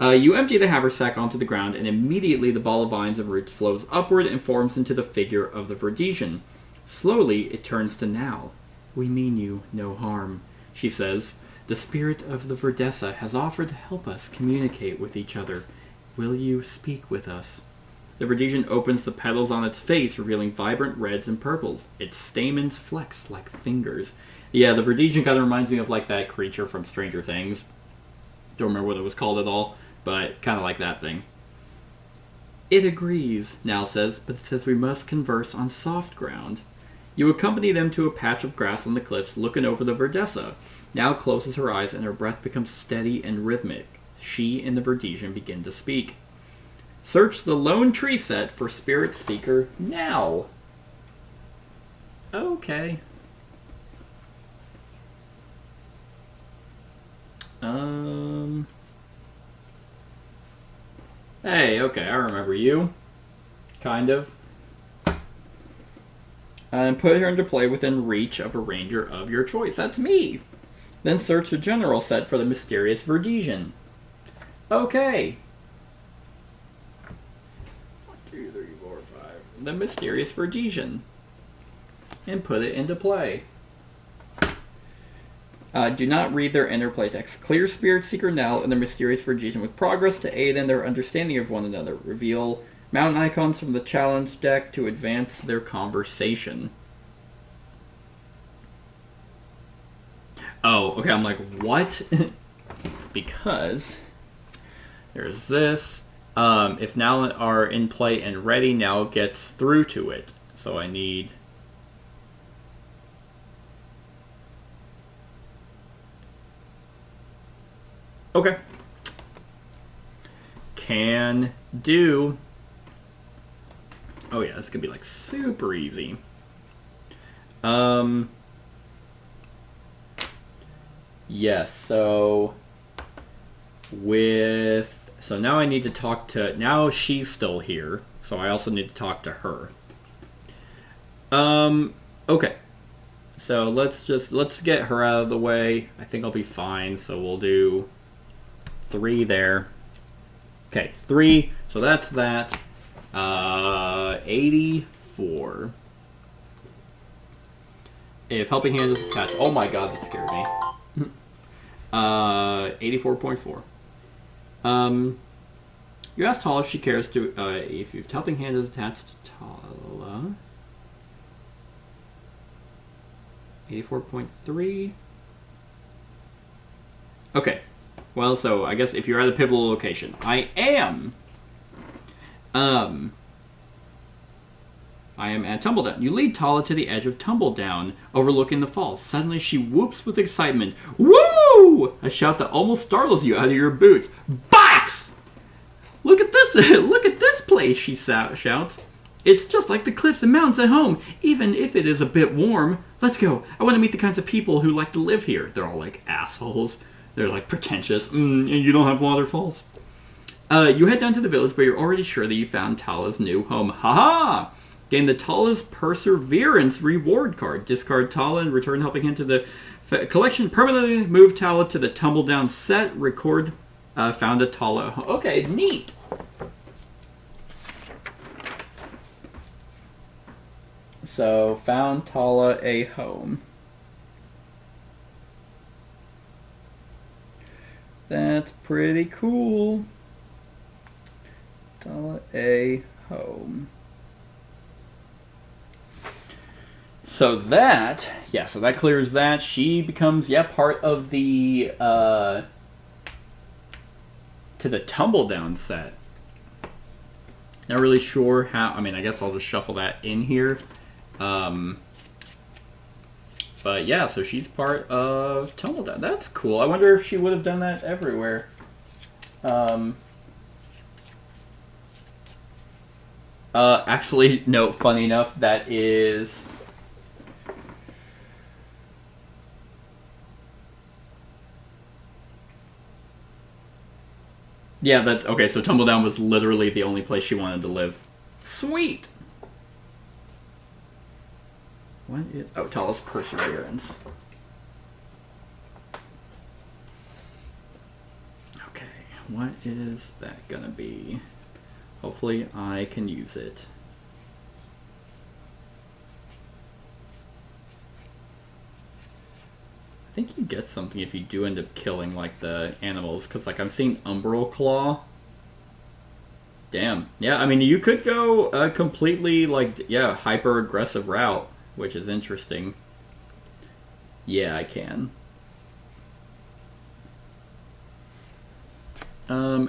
You empty the haversack onto the ground, and immediately the ball of vines and roots flows upward and forms into the figure of the Verdesian. Slowly, it turns to Now. We mean you no harm, she says. The spirit of the Verdessa has offered to help us communicate with each other. Will you speak with us? The Verdesian opens the petals on its face, revealing vibrant reds and purples. Its stamens flex like fingers. Yeah, the Verdesian kind of reminds me of like that creature from Stranger Things. Don't remember what it was called at all, but kind of like that thing. It agrees, Nal says, but it says we must converse on soft ground. You accompany them to a patch of grass on the cliffs, looking over the Verdessa. Nal closes her eyes and her breath becomes steady and rhythmic. She and the Verdesian begin to speak. Search the Lone Tree set for Spirit Seeker now. Okay. Hey, okay, I remember you. Kind of. And put her into play within reach of a ranger of your choice. That's me. Then search the general set for the mysterious Verdesian. Okay. 1, 2, 3, 4, 5. The mysterious Verdesian. And put it into play. Do not read their interplay text. Clear Spirit Seeker Nal and the mysterious Verdesian with progress to aid in their understanding of one another. Reveal mountain icons from the challenge deck to advance their conversation. Oh, okay, I'm like, what? Because there's this. If Nal are in play and ready, Nal gets through to it. So I need... Okay. Can do. Oh yeah, this could be like super easy. Yes, so so now I need to talk to, now she's still here, so I also need to talk to her. Okay. So let's get her out of the way. I think I'll be fine, so we'll do 3 there. Okay, 3. So that's that. 84. If helping hand is attached. Oh my god, that scared me. 84.4. You asked Tala if she cares to, if helping hand is attached to Tala. 84.3. Okay. Well, so I guess if you're at a pivotal location, I am at Tumbledown. You lead Tala to the edge of Tumbledown, overlooking the falls. Suddenly, she whoops with excitement. Woo! A shout that almost startles you out of your boots. Bikes! Look at this! Look at this place! She shouts. It's just like the cliffs and mountains at home, even if it is a bit warm. Let's go. I want to meet the kinds of people who like to live here. They're all like assholes. They're like pretentious. And you don't have waterfalls. You head down to the village, but you're already sure that you found Tala's new home. Haha! Gain the Tala's Perseverance reward card. Discard Tala and return helping hand to the collection. Permanently move Tala to the Tumbledown set. Record found a Tala. Okay, neat. So, found Tala a home. That's pretty cool. Tala a home. So that, yeah, so that clears that. She becomes, yeah, part of the, to the Tumbledown set. Not really sure how, I mean, I guess I'll just shuffle that in here. But yeah, so she's part of Tumbledown. That's cool. I wonder if she would have done that everywhere. Actually, no, funny enough, that is... Yeah, that's... Okay, so Tumbledown was literally the only place she wanted to live. Sweet! What is... Oh, Tala's Perseverance. Okay, what is that gonna be? Hopefully I can use it. I think you get something if you do end up killing, like, the animals. Because, like, I'm seeing Umbral Claw. Damn. Yeah, I mean, you could go a completely, like, yeah, hyper-aggressive route, which is interesting. Yeah, I can.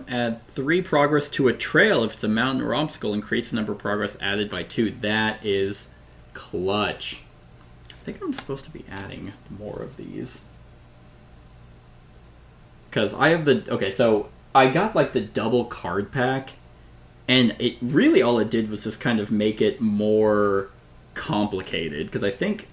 Add 3 progress to a trail if it's a mountain or obstacle. Increase the number of progress added by 2. That is clutch. I think I'm supposed to be adding more of these. Because I have the... Okay, so I got, like, the double card pack. And it really, all it did was just kind of make it more complicated. Because I think...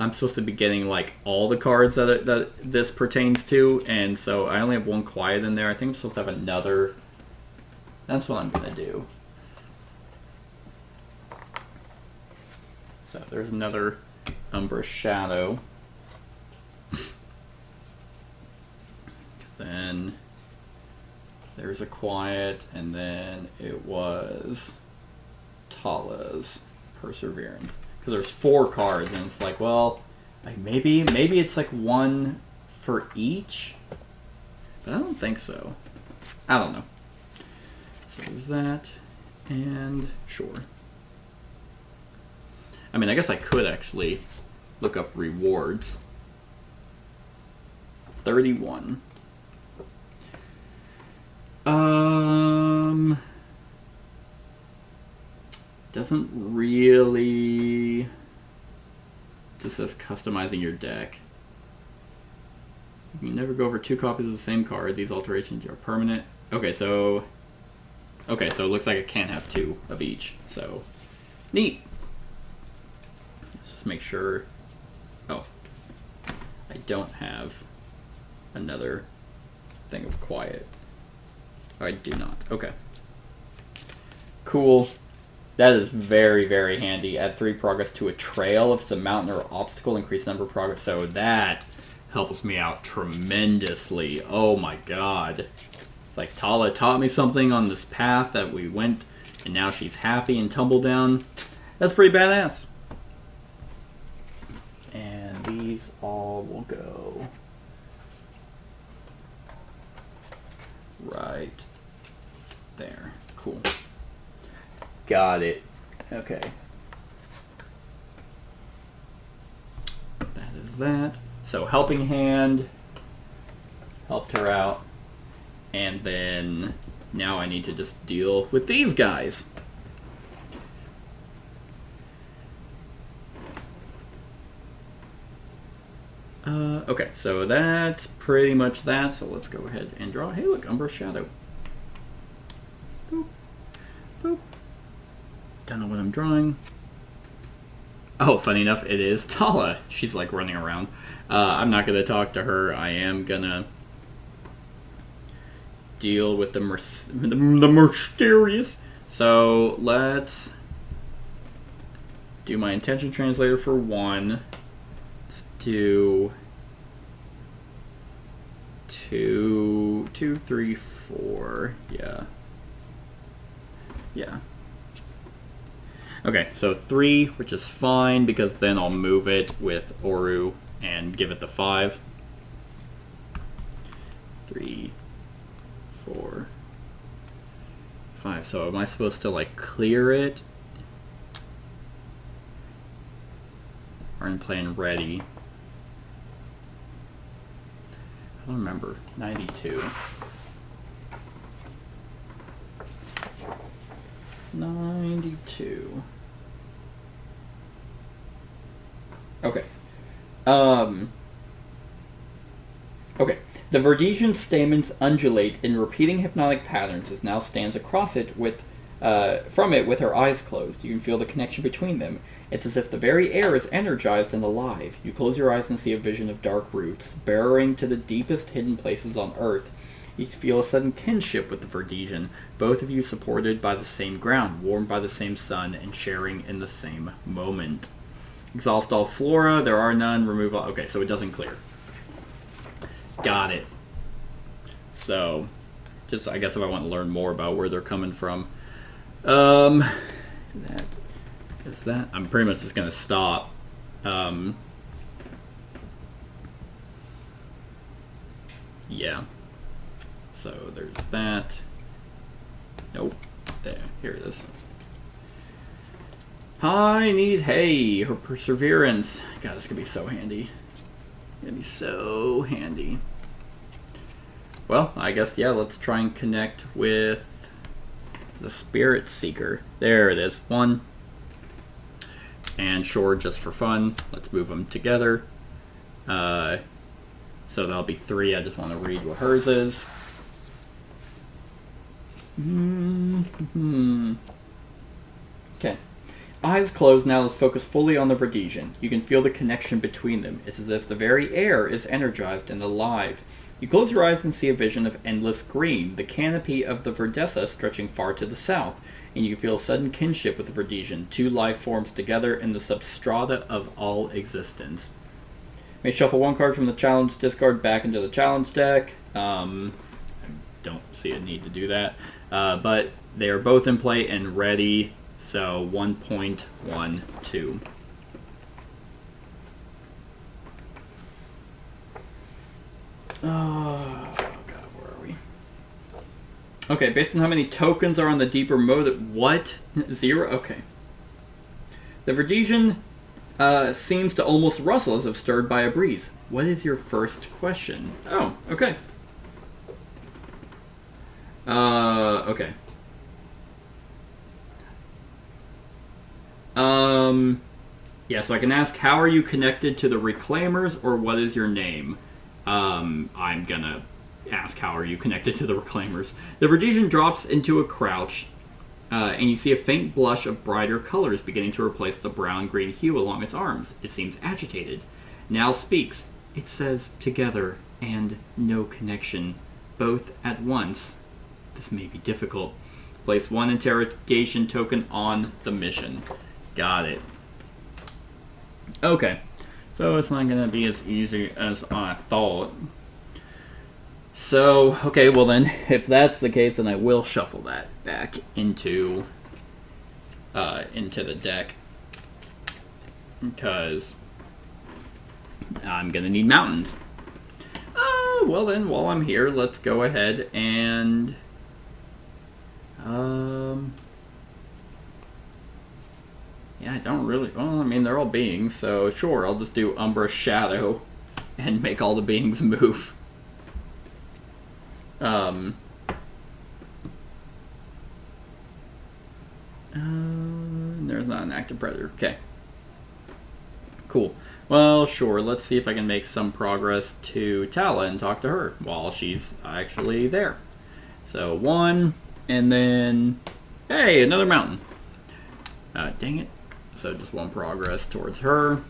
I'm supposed to be getting, like, all the cards that this pertains to, and so I only have 1 quiet in there. I think I'm supposed to have another. That's what I'm going to do. So there's another Umbra Shadow. Then there's a quiet, and then it was Tala's Perseverance. Because there's 4 cards, and it's like, well, like maybe it's like 1 for each, but I don't think so. I don't know. So there's that, and sure. I mean, I guess I could actually look up rewards. 31. Doesn't really... Just says customizing your deck. You can never go over 2 copies of the same card. These alterations are permanent. Okay, so it looks like I can't have 2 of each. So, neat. Let's just make sure... Oh. I don't have another thing of quiet. I do not. Okay. Cool. That is very, very handy. Add 3 progress to a trail if it's a mountain or obstacle. Increase number of progress. So that helps me out tremendously. Oh my god. It's like Tala taught me something on this path that we went, and now she's happy and tumble down. That's pretty badass. And these all will go right there. Cool. Got it. Okay. That is that. So Helping Hand helped her out. And then now I need to just deal with these guys. Okay, so that's pretty much that. So let's go ahead and draw. Hey, look, Umbra Shadow. Boop. Boop. Don't know what I'm drawing. Oh, funny enough, it is Tala. She's like running around. I'm not going to talk to her. I am going to deal with the mysterious. So let's do my intention translator for 1. Let's do 2, 3, 4. Yeah. Yeah. Okay, so 3, which is fine, because then I'll move it with Oru and give it the 5. 3, 4, 5. So am I supposed to, like, clear it? Or I'm playing ready? I don't remember. 92. 92. Okay. Okay. The Verdesian stamens undulate in repeating hypnotic patterns as now stands across it with, from it with her eyes closed. You can feel the connection between them. It's as if the very air is energized and alive. You close your eyes and see a vision of dark roots, burrowing to the deepest hidden places on Earth. You feel a sudden kinship with the Verdesian, both of you supported by the same ground, warmed by the same sun, and sharing in the same moment. Exhaust all flora, there are none, remove all... Okay, so it doesn't clear. Got it. So, just, I guess if I want to learn more about where they're coming from. That is that. I'm pretty much just going to stop. Yeah. So there's that. Nope. There. Here it is. I need hay. Her perseverance. God, this could be so handy. It'd be so handy. Well, I guess, yeah, let's try and connect with the Spirit Seeker. There it is. 1. And sure, just for fun, let's move them together. So that'll be 3. I just want to read what hers is. Okay. Eyes closed, now let's focus fully on the Verdesian. You can feel the connection between them. It's as if the very air is energized and alive. You close your eyes and see a vision of endless green, the canopy of the Verdessa stretching far to the south, and you feel a sudden kinship with the Verdesian, 2 life forms together in the substrata of all existence. May shuffle 1 card from the challenge discard back into the challenge deck. I don't see a need to do that. But they are both in play and ready, so 1.12. Oh, God, where are we? Okay, based on how many tokens are on the deeper mode... What? 0? Okay. The Verdesian seems to almost rustle as if stirred by a breeze. What is your first question? Oh, okay. Okay. Yeah, so I can ask, how are you connected to the Reclaimers, or what is your name? I'm gonna ask, how are you connected to the Reclaimers? The Verdesian drops into a crouch, and you see a faint blush of brighter colors beginning to replace the brown-green hue along its arms. It seems agitated. Now speaks. It says, together and no connection, both at once. This may be difficult. Place 1 interrogation token on the mission. Got it. Okay. So it's not going to be as easy as I thought. So, okay, well then, if that's the case, then I will shuffle that back into the deck. Because I'm going to need mountains. Well then, while I'm here, let's go ahead and... Yeah, I don't really... Well, I mean, they're all beings, so sure, I'll just do Umbra Shadow and make all the beings move. There's not an active predator. Okay. Cool. Well, sure, let's see if I can make some progress to Tala and talk to her while she's actually there. So, 1, and then... Hey, another mountain. Dang it. So just 1 progress towards her.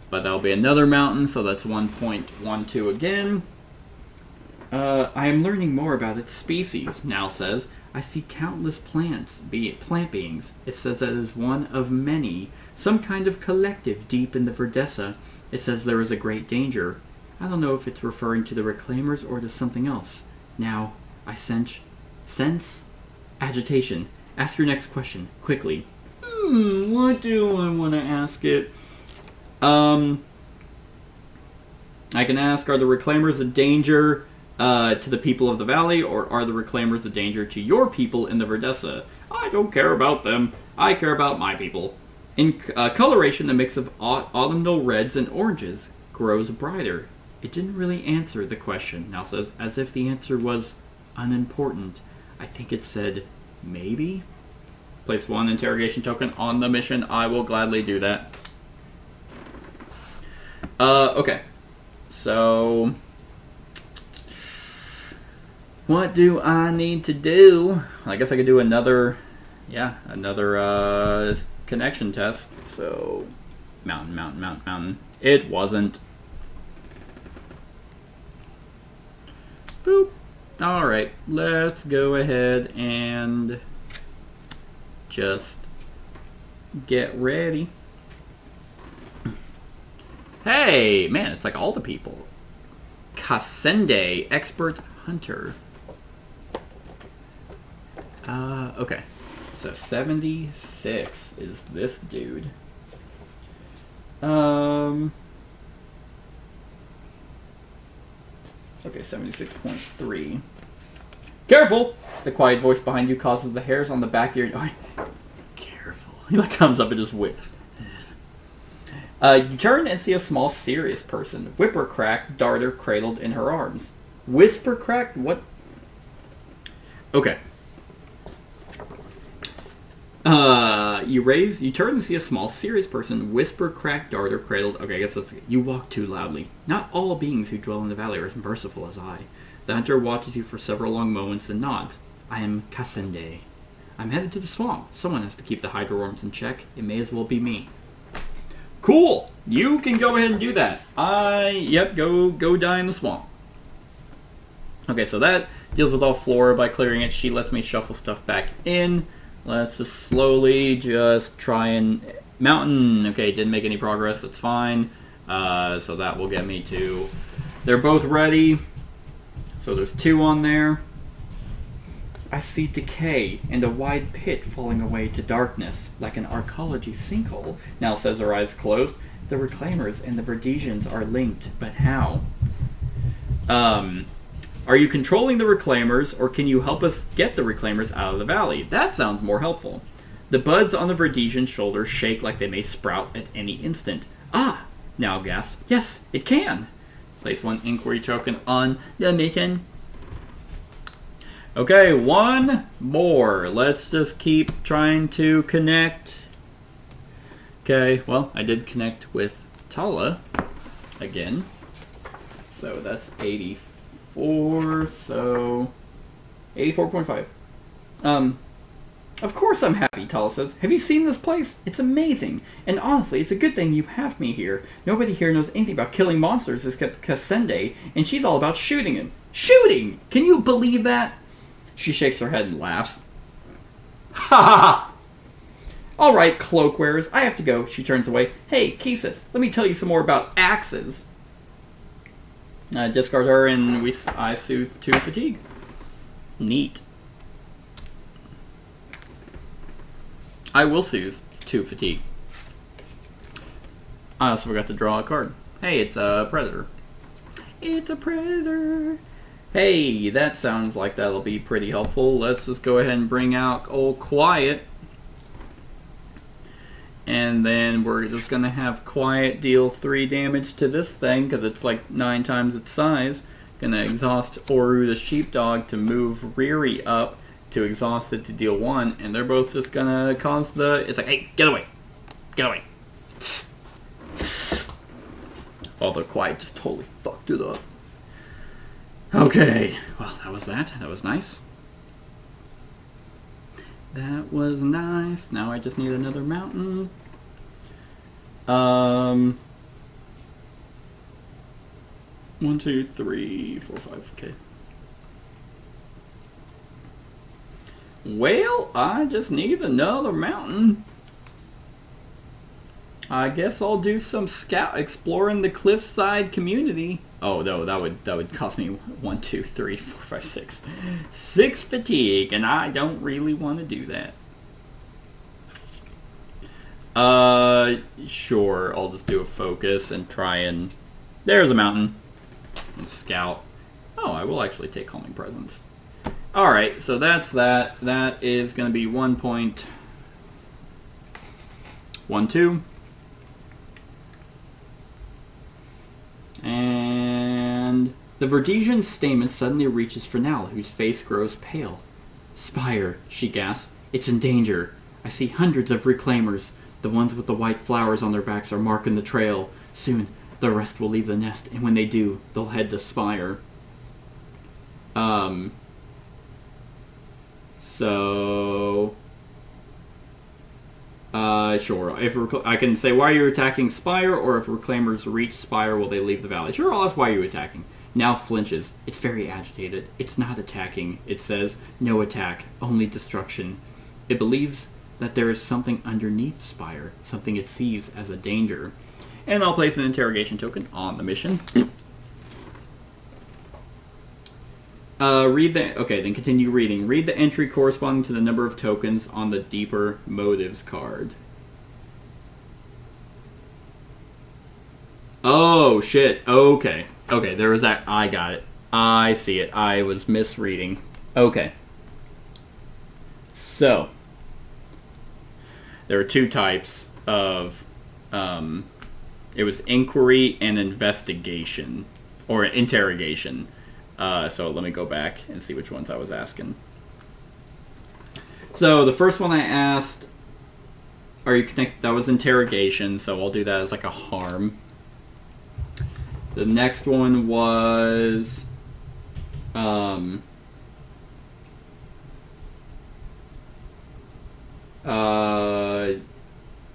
But that'll be another mountain, so that's 1.12 again. I am learning more about its species, Now says. I see countless plants, be it plant beings. It says that it is one of many, some kind of collective deep in the Verdessa. It says there is a great danger. I don't know if it's referring to the Reclaimers or to something else. Now, I sense agitation. Ask your next question, quickly. What do I want to ask it? I can ask, are the Reclaimers a danger to the people of the valley, or are the Reclaimers a danger to your people in the Verdessa? I don't care about them. I care about my people. In coloration, a mix of autumnal reds and oranges grows brighter. It didn't really answer the question, Now says, as if the answer was unimportant. I think it said, maybe? Place 1 interrogation token on the mission. I will gladly do that. Okay. So... what do I need to do? I guess I could do another connection test. So, mountain. It wasn't. Boop. Alright, let's go ahead and just get ready. Hey, man, it's like all the people. Kasende, expert hunter. Okay. So 76 is this dude. Okay, 76.3. Careful! The quiet voice behind you causes the hairs on the back of your... Oh, careful. He like comes up and just whips. You turn and see a small, serious person. Whipper-crack, darter cradled in her arms. Whisper-crack? What? Okay. You turn and see a small, serious person. Whisper-crack, darter cradled... Okay, I guess that's... You walk too loudly. Not all beings who dwell in the valley are as merciful as I. The hunter watches you for several long moments and nods. I am Kasende. I'm headed to the swamp. Someone has to keep the hydro worms in check. It may as well be me. Cool! You can go ahead and do that. Yep, go die in the swamp. Okay, so that deals with all flora by clearing it. She lets me shuffle stuff back in. Let's just slowly just try and... Mountain! Okay, didn't make any progress. That's fine. So that will get me to... They're both ready. So there's 2 on there. I see decay and a wide pit falling away to darkness, like an arcology sinkhole. Nell says, her eyes closed. The Reclaimers and the Verdesians are linked, but how? Are you controlling the Reclaimers, or can you help us get the Reclaimers out of the valley? That sounds more helpful. The buds on the Verdesian's shoulders shake like they may sprout at any instant. Ah! Nell gasped. Yes, it can! Place 1 inquiry token on the mission. Okay, 1 more. Let's just keep trying to connect. Okay, well, I did connect with Tala again. So that's 84, so 84.5. Of course I'm happy, Tala says. Have you seen this place? It's amazing. And honestly, it's a good thing you have me here. Nobody here knows anything about killing monsters except Kasende, and she's all about shooting him. Shooting! Can you believe that? She shakes her head and laughs. Ha ha ha! Alright, cloak wearers, I have to go. She turns away. Hey, Kisis, let me tell you some more about axes. Discard her and I soothe 2 fatigue. Neat. I will soothe 2 fatigue. I also forgot to draw a card. Hey, it's a predator. It's a predator. Hey, that sounds like that'll be pretty helpful. Let's just go ahead and bring out old Quiet. And then we're just going to have Quiet deal 3 damage to this thing, because it's like 9 times its size. Going to exhaust Oru the sheepdog to move Riri up to exhaust it to deal 1. And they're both just going to cause the... It's like, hey, get away. Get away. Although Quiet just totally fucked it up. Okay, well, that was that. That was nice. That was nice. Now I just need another mountain. 1, 2, 3, 4, 5. Okay. Well, I just need another mountain. I guess I'll do some exploring the cliffside community. Oh no, that would cost me 1, 2, 3, 4, 5, 6. 6 fatigue, and I don't really want to do that. Sure, I'll just do a focus and try and... There's a mountain. And scout. Oh, I will actually take Calming Presence. Alright, so that's that. That is going to be 1.12. And the Verdesian stamen suddenly reaches for Nell, whose face grows pale. Spire, she gasps. It's in danger. I see hundreds of Reclaimers. The ones with the white flowers on their backs are marking the trail. Soon, the rest will leave the nest, and when they do, they'll head to Spire. Sure. If I can say, why are you attacking Spire? Or if Reclaimers reach Spire, will they leave the valley? Sure, I'll ask why are you attacking. Now flinches. It's very agitated. It's not attacking. It says, no attack, only destruction. It believes that there is something underneath Spire, something it sees as a danger. And I'll place an interrogation token on the mission. Then continue reading. Read the entry corresponding to the number of tokens on the Deeper Motives card. Oh, shit. Okay. Okay, there was that. I got it. I see it. I was misreading. Okay. So, there are two types of, it was inquiry and investigation, or interrogation. So let me go back and see which ones I was asking. So the first one I asked, are you connected? That was interrogation, so I'll do that as like a harm. The next one was,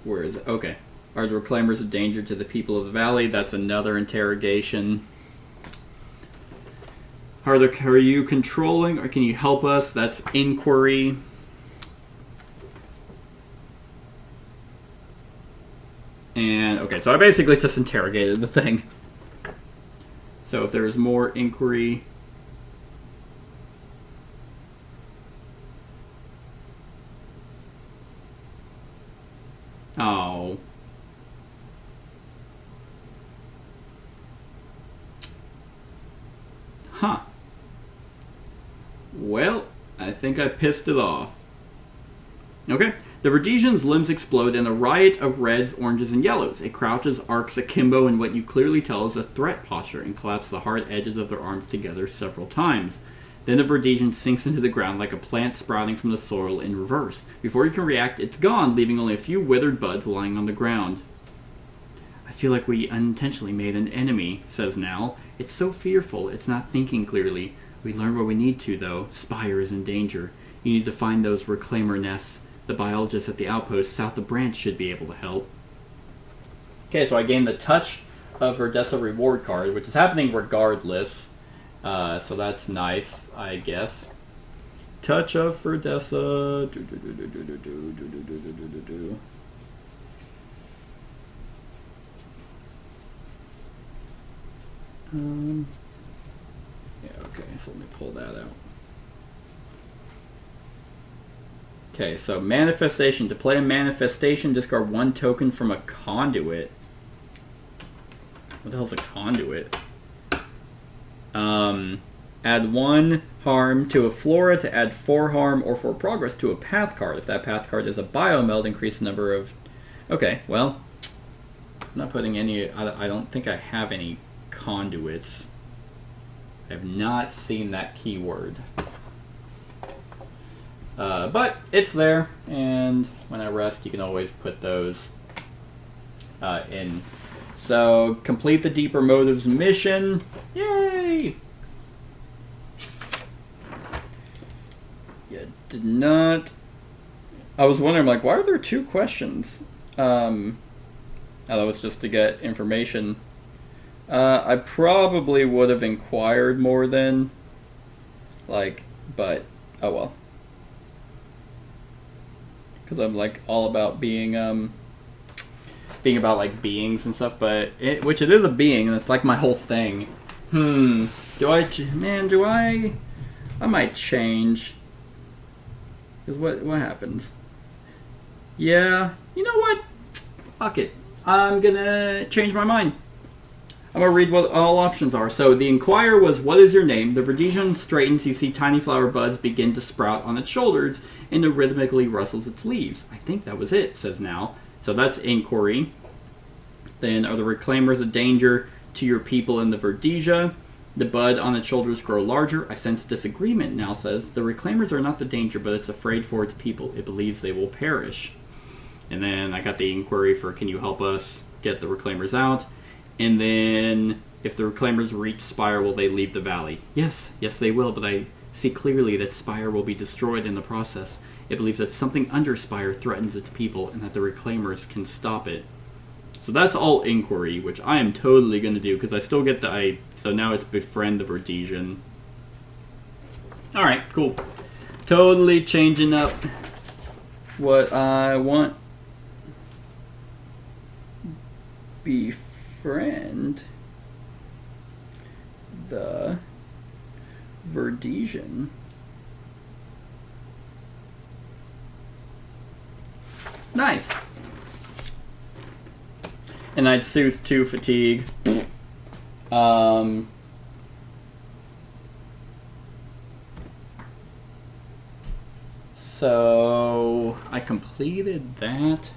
where is it? Okay. Are the reclaimers a danger to the people of the valley? That's another interrogation. Are you controlling, or can you help us? That's inquiry. And, okay, so I basically just interrogated the thing. So if there's more inquiry... Oh. Huh. Well, I think I pissed it off. Okay. The Verdesian's limbs explode in a riot of reds, oranges, and yellows. It crouches, arcs akimbo in what you clearly tell is a threat posture, and claps the hard edges of their arms together several times. Then the Verdesian sinks into the ground like a plant sprouting from the soil in reverse. Before you can react, it's gone, leaving only a few withered buds lying on the ground. I feel like we unintentionally made an enemy, says Nal. It's so fearful, it's not thinking clearly. We learned what we need to, though. Spire is in danger. You need to find those reclaimer nests. The biologists at the outpost south of Branch should be able to help. Okay, so I gained the Touch of Verdessa reward card, which is happening regardless. So that's nice, I guess. Touch of Verdessa. Yeah, okay, so let me pull that out. Okay, so manifestation. To play a manifestation, discard one token from a conduit. What the hell's a conduit? Add 1 harm to a flora to add 4 harm or 4 progress to a path card. If that path card is a biomeld, increase the number of... Okay, well, I'm not putting any... I don't think I have any conduits. I have not seen that keyword. But it's there, and when I rest, you can always put those in. So, complete the Deeper Motives mission. Yay! Yeah, did not... I was wondering, like, why are there 2 questions? I thought it was just to get information. I probably would have inquired more then. Like, but, oh well. Because I'm, like, all about being about, like, beings and stuff, but which it is a being, and it's, like, my whole thing. Do I might change. Because what happens? Yeah, you know what? Fuck it. I'm gonna change my mind. I'm gonna read what all options are. So the inquirer was, what is your name? The Verdesian straightens, you see tiny flower buds begin to sprout on its shoulders, and it rhythmically rustles its leaves. I think that was it, says Nal. So that's inquiry. Then, are the reclaimers a danger to your people in the Verdesia? The bud on its shoulders grow larger. I sense disagreement, Nal says. The reclaimers are not the danger, but it's afraid for its people. It believes they will perish. And then I got the inquiry for, can you help us get the reclaimers out? And then, if the reclaimers reach Spire, will they leave the valley? Yes, they will, but I see clearly that Spire will be destroyed in the process. It believes that something under Spire threatens its people, and that the reclaimers can stop it. So that's all inquiry, which I am totally going to do, because I still get the... So now it's befriend the Verdesian. Alright, cool. Totally changing up what I want. Befriend the Verdesian. Nice. And I'd soothe 2 fatigue. So I completed that.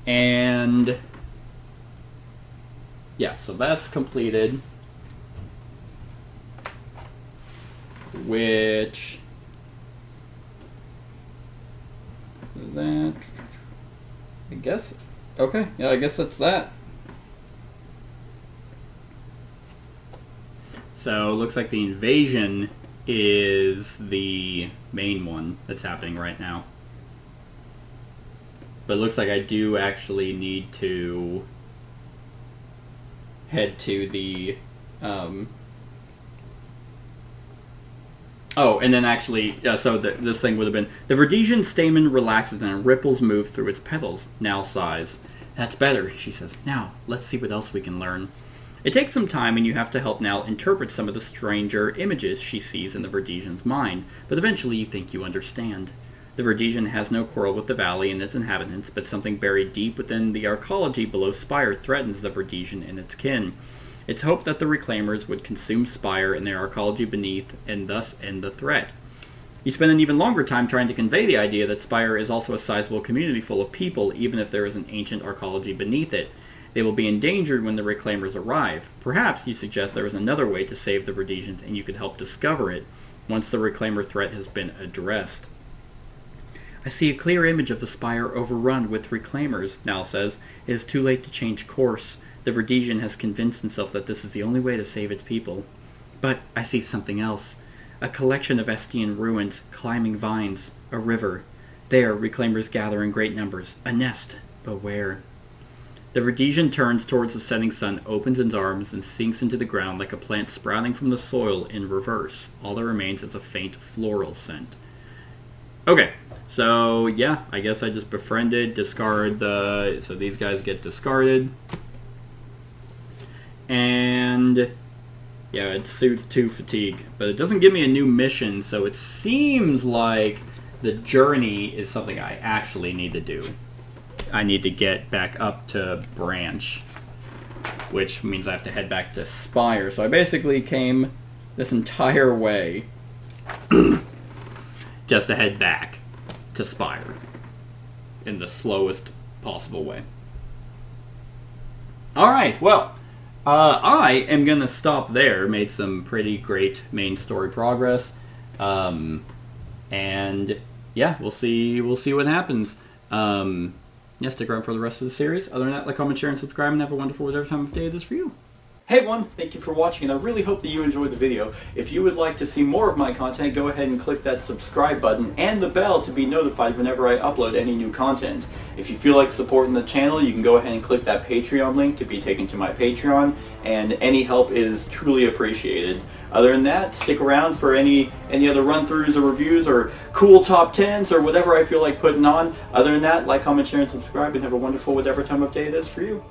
And yeah, so that's completed. Which that I guess okay, yeah, I guess that's that. So it looks like the invasion is the main one that's happening right now. But it looks like I do actually need to head to the oh, and then actually, so this thing would have been, the Verdesian stamen relaxes and ripples move through its petals. Now sighs. That's better, she says. Now, let's see what else we can learn. It takes some time, and you have to help Nell interpret some of the stranger images she sees in the Verdesian's mind, but eventually you think you understand. The Verdesian has no quarrel with the valley and its inhabitants, but something buried deep within the arcology below Spire threatens the Verdesian and its kin. It's hoped that the Reclaimers would consume Spire and their arcology beneath, and thus end the threat. You spend an even longer time trying to convey the idea that Spire is also a sizable community full of people, even if there is an ancient arcology beneath it. They will be endangered when the Reclaimers arrive. Perhaps, you suggest, there is another way to save the Verdesians, and you could help discover it, once the Reclaimer threat has been addressed. I see a clear image of the Spire overrun with Reclaimers, Nal says. It is too late to change course. The Verdesian has convinced himself that this is the only way to save its people. But I see something else. A collection of Estian ruins, climbing vines, a river. There, Reclaimers gather in great numbers. A nest. But where? The Verdesian turns towards the setting sun, opens its arms, and sinks into the ground like a plant sprouting from the soil in reverse. All that remains is a faint floral scent. Okay, so yeah, I guess I just befriended, discard the... So these guys get discarded. And yeah, it soothes 2 fatigue, but it doesn't give me a new mission, so it seems like the journey is something I actually need to do. I need to get back up to Branch, which means I have to head back to Spire. So I basically came this entire way just to head back to Spire in the slowest possible way. Alright, well, I am going to stop there. Made some pretty great main story progress. And yeah, we'll see what happens. Yeah, stick around for the rest of the series. Other than that, like, comment, share, and subscribe, and have a wonderful whatever time of day it is for you. Hey everyone, thank you for watching, and I really hope that you enjoyed the video. If you would like to see more of my content, go ahead and click that subscribe button and the bell to be notified whenever I upload any new content. If you feel like supporting the channel, you can go ahead and click that Patreon link to be taken to my Patreon, and any help is truly appreciated. Other than that, stick around for any other run-throughs or reviews or cool top 10s or whatever I feel like putting on. Other than that, like, comment, share, and subscribe, and have a wonderful whatever time of day it is for you.